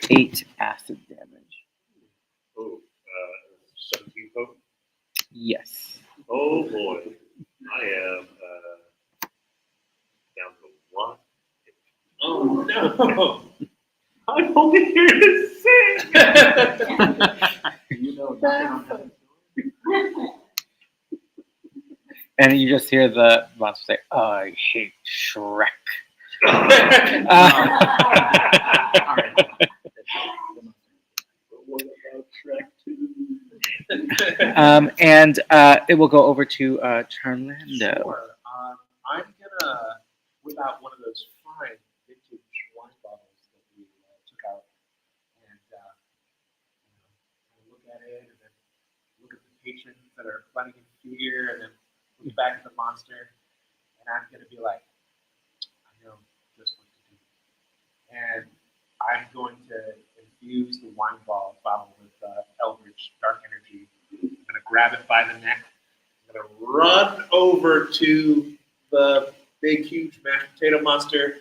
8 acid damage. Oh, 17 total. Yes. Oh boy, I am down to 1. Oh no! I'm only here to sing. You know, nothing on And you just hear the monster say, I hate Shrek. All right. What about Shrek 2? And it will go over to Charlando. Sure. I'm gonna whip out one of those fine vintage wine bottles that we took out, and look at it, and then look at the patrons that are running in fear, and then look back at the monster, and I'm gonna be like, I know just what to do, and I'm going to infuse the wine bottle with Eldritch Dark Energy. I'm gonna grab it by the neck. I'm gonna run over to the big, huge mashed potato monster,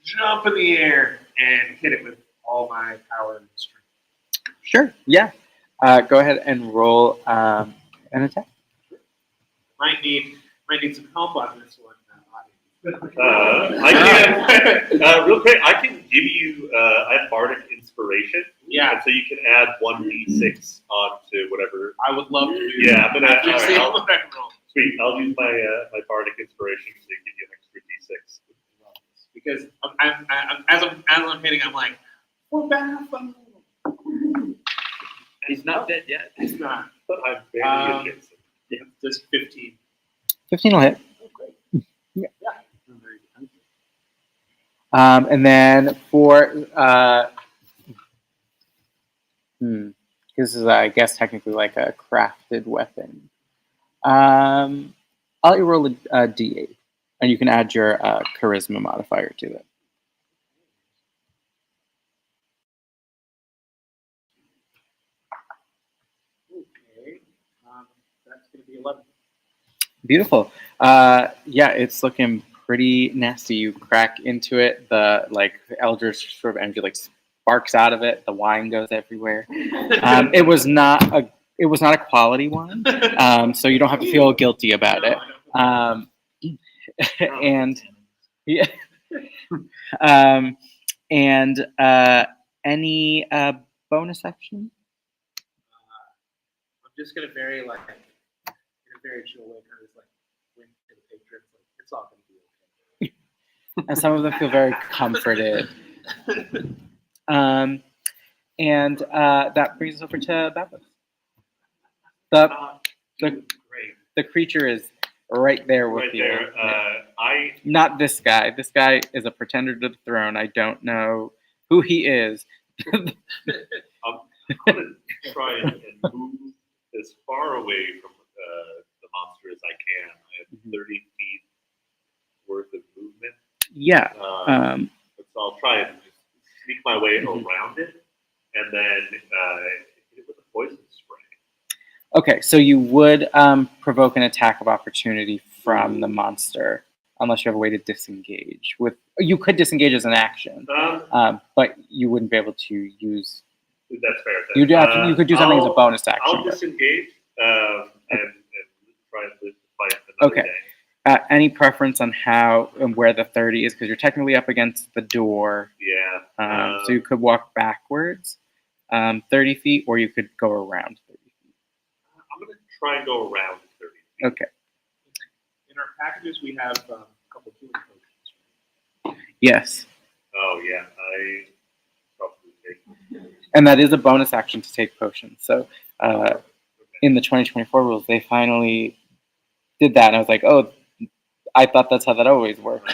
jump in the air, and hit it with all my power and strength. Sure, yeah. Go ahead and roll an attack. Might need some help on this one, audience. I can real quick. I can give you I have bardic inspiration. Yeah. And so you can add 1d6 onto whatever. I would love to do Yeah, that. I'm gonna. After All seeing right, what I can roll. sweet. I'll use my bardic inspiration to give you an extra d6. Because as I'm hitting, I'm like, we're back. He's not dead yet. It's not. But I'm barely adjacent. Yeah, just 15. 15 will hit. Oh, great. Yeah. Yeah. I'm very good. And then for this is, I guess, technically like a crafted weapon. I'll let you roll a d8, and you can add your charisma modifier to it. Okay. That's going to be 11. Beautiful. Yeah, it's looking pretty nasty. You crack into it. The eldritch sort of energy sparks out of it. The wine goes everywhere. It was not a quality wine, so you don't have to feel guilty about it. And yeah, and any bonus action? I'm just going to very, in a very chill way, kind of just wink to the patrons. It's all going to be okay. And some of them feel very comforted. And that brings us over to Baptist. The creature is right there with Right you. there. Not this guy. This guy is a pretender to the throne. I don't know who he is. I'm gonna try and move as far away from the monster as I can. I have 30 feet worth of movement. Yeah. So I'll try and just sneak my way around it, and then hit it with a poison spray. Okay, so you would provoke an attack of opportunity from the monster, unless you have a way to disengage. You could disengage as an action, but you wouldn't be able to use. That's fair. You could do something as a bonus action. I'll disengage and try and live the fight another day. Any preference on how and where the 30 is? Because you're technically up against the door. Yeah. So you could walk backwards 30 feet, or you could go around 30 feet. I'm going to try and go around 30 feet. Okay. In our packages, we have a couple of healing potions. Yes. Oh, yeah. I probably take. And that is a bonus action to take potions. So in the 2024 rules, they finally did that. And I was like, oh, I thought that's how that always worked.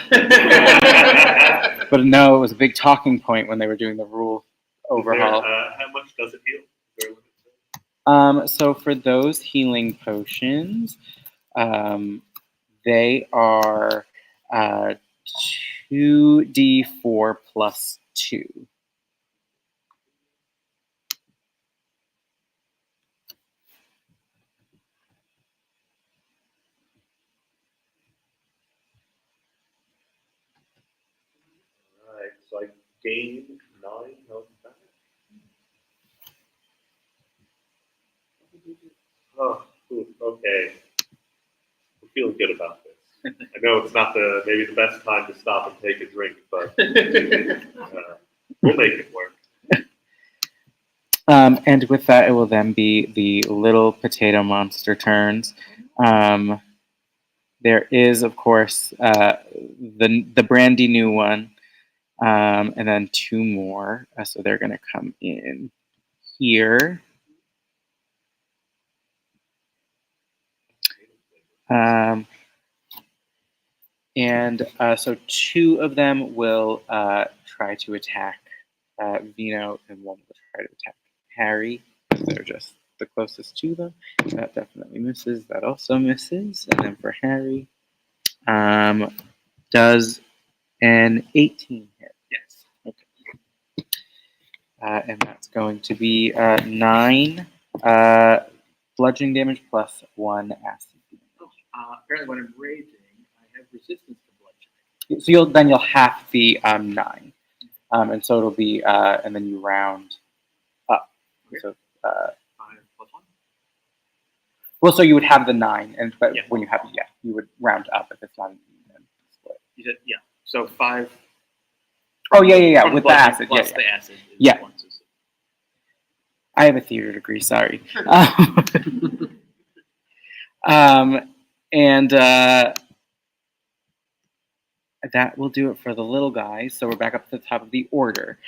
But no, it was a big talking point when they were doing the rule overhaul. How much does it heal? Is there a limit to it? So for those healing potions, they are 2d4 plus 2. gain 9 health back. Oh, okay. I'm feeling good about this. I know it's not maybe the best time to stop and take a drink, but we'll make it work. And with that, it will then be the little potato monster turns. There is, of course, the brandy new one, and then 2 more. So they're going to come in here. So 2 of them will try to attack Vino, and 1 will try to attack Harry. They're just the closest to them. That definitely misses. That also misses. And then for Harry, does an 18 hit? Yes. Okay. And that's going to be 9 bludgeoning damage plus 1 acid. Apparently, when I'm raging, I have resistance to bludgeoning. So you'll half the 9, and so it'll be and then you round up. Okay. So 5 plus 1. well, so you would have the 9, and but Yeah. when you have you would round up if it's not an even split. You said, yeah. So 5. Oh yeah, from with the bludgeoning acid. plus Yeah. the acid. Is Yeah. 1, so 6. I have a theater degree. Sorry. And that will do it for the little guys. So we're back up to the top of the order.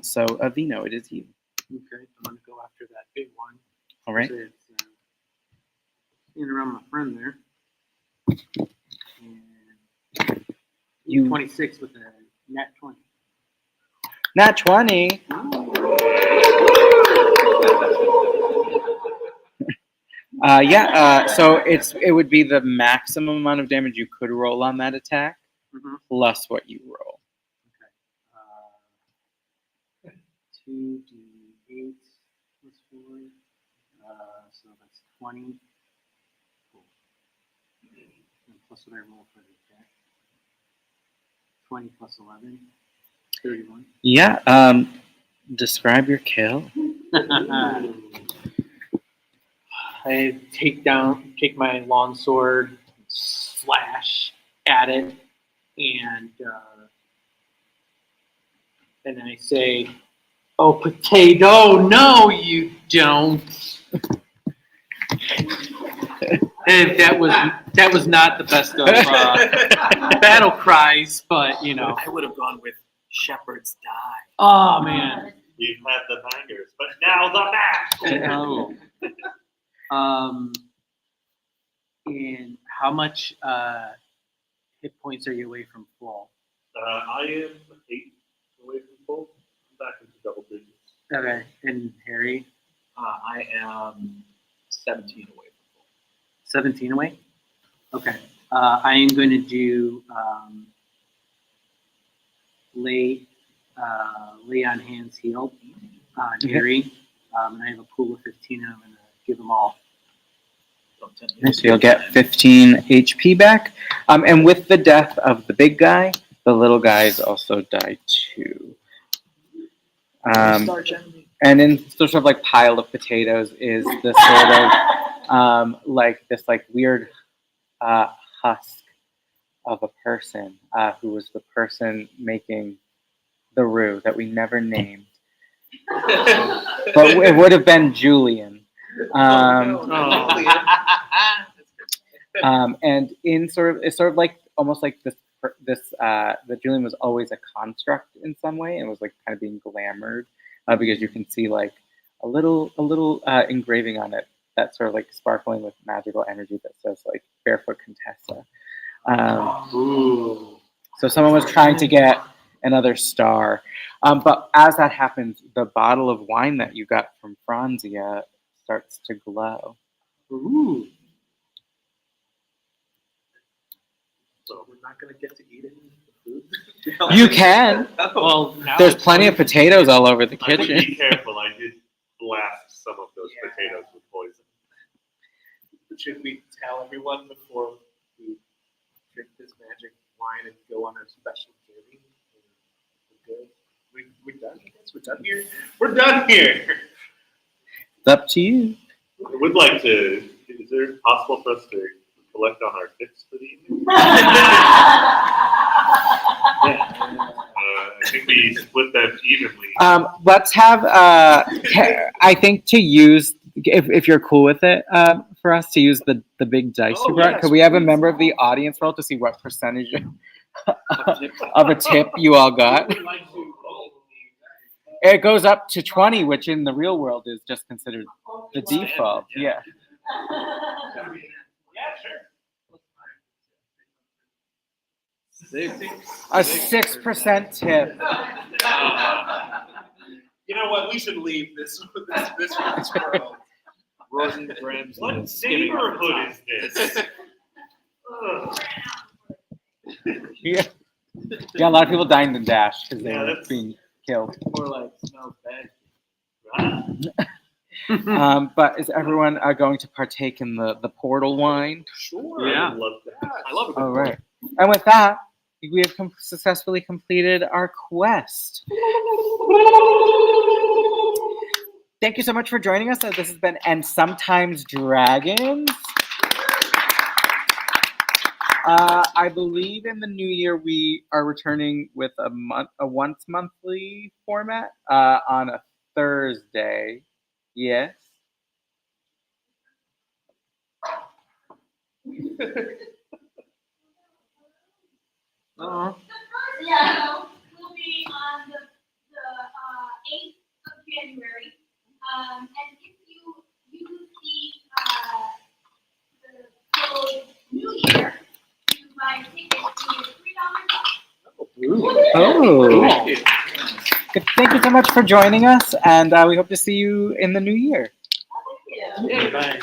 So Vino, it is you. Okay, I'm gonna go after that big one. All right. So it's, in around my friend there. And You- 26 with a nat 20. Nat 20. So it would be the maximum amount of damage you could roll on that attack, Mm-hmm. plus what you roll. Okay. 2d8 plus 4. So that's 20. Cool. And plus what I roll for the attack. 20 plus 11. 31. Yeah. Describe your kill. I take my long sword, slash at it, and I say, "Oh, potato! No, you don't." And that was not the best of battle cries, but you know. I would have gone with Shepherd's Die. Oh man. We've had the bangers, but now the match. Oh. And how much hit points are you away from full? I am 8 away from full. I'm back into double digits. Okay. And Harry, I am 17 away from full. 17 away? Okay. I am going to do lay on hands healed on Harry. And I have a pool of 15 and I'm going to give them all. So you'll get 15 HP back. And with the death of the big guy, the little guys also die too. And in sort of like pile of potatoes is this sort of like this like weird husk of a person who was the person making the roux that we never named. But it would have been Julian. And in it's sort of like almost like that Julian was always a construct in some way and was like kind of being glamored because you can see like a little engraving on it that's sort of like sparkling with magical energy that says like Barefoot Contessa. So someone was trying to get another star. But as that happens, the bottle of wine that you got from Franzia starts to glow. Ooh. So we're not going to get to eat any of the food? You can. Well, now There's it's plenty of potatoes all over the I would kitchen. be careful. I did blast some of those potatoes with poison. Should we tell everyone before we drink this magic wine and go on our special journey? We're good. We're done. I guess we're done here. We're done here. It's up to you. I would like to. Is there possible for us to collect on our tips for the evening? I think we split them evenly. Let's have, I think to use, if you're cool with it, for us to use the big dice Oh, you brought. yes, Could we have a please. member of the audience roll to see what percentage of a tip you all got? It goes up to 20, which in the real world is just considered the default. Yeah. A 6% tip. You know what? We should leave this world. Rosengrams. What neighborhood is this? Ugh. Yeah. Yeah, a lot of people dying in Dash because they Yeah, were that's- being killed. More like smells bad. But is everyone going to partake in the portal wine? Sure. Yeah. I would love that. I love it. All right. And with that, we have successfully completed our quest. Thank you so much for joining us. This has been And Sometimes Dragons. I believe in the new year we are returning with a once monthly format on a Thursday. Yes. The first show will be on the 8th of January. And if you use the code New Year to buy tickets, you get $3 off. Oh. Good. Thank you so much for joining us, and we hope to see you in the new year. Thank you. Bye.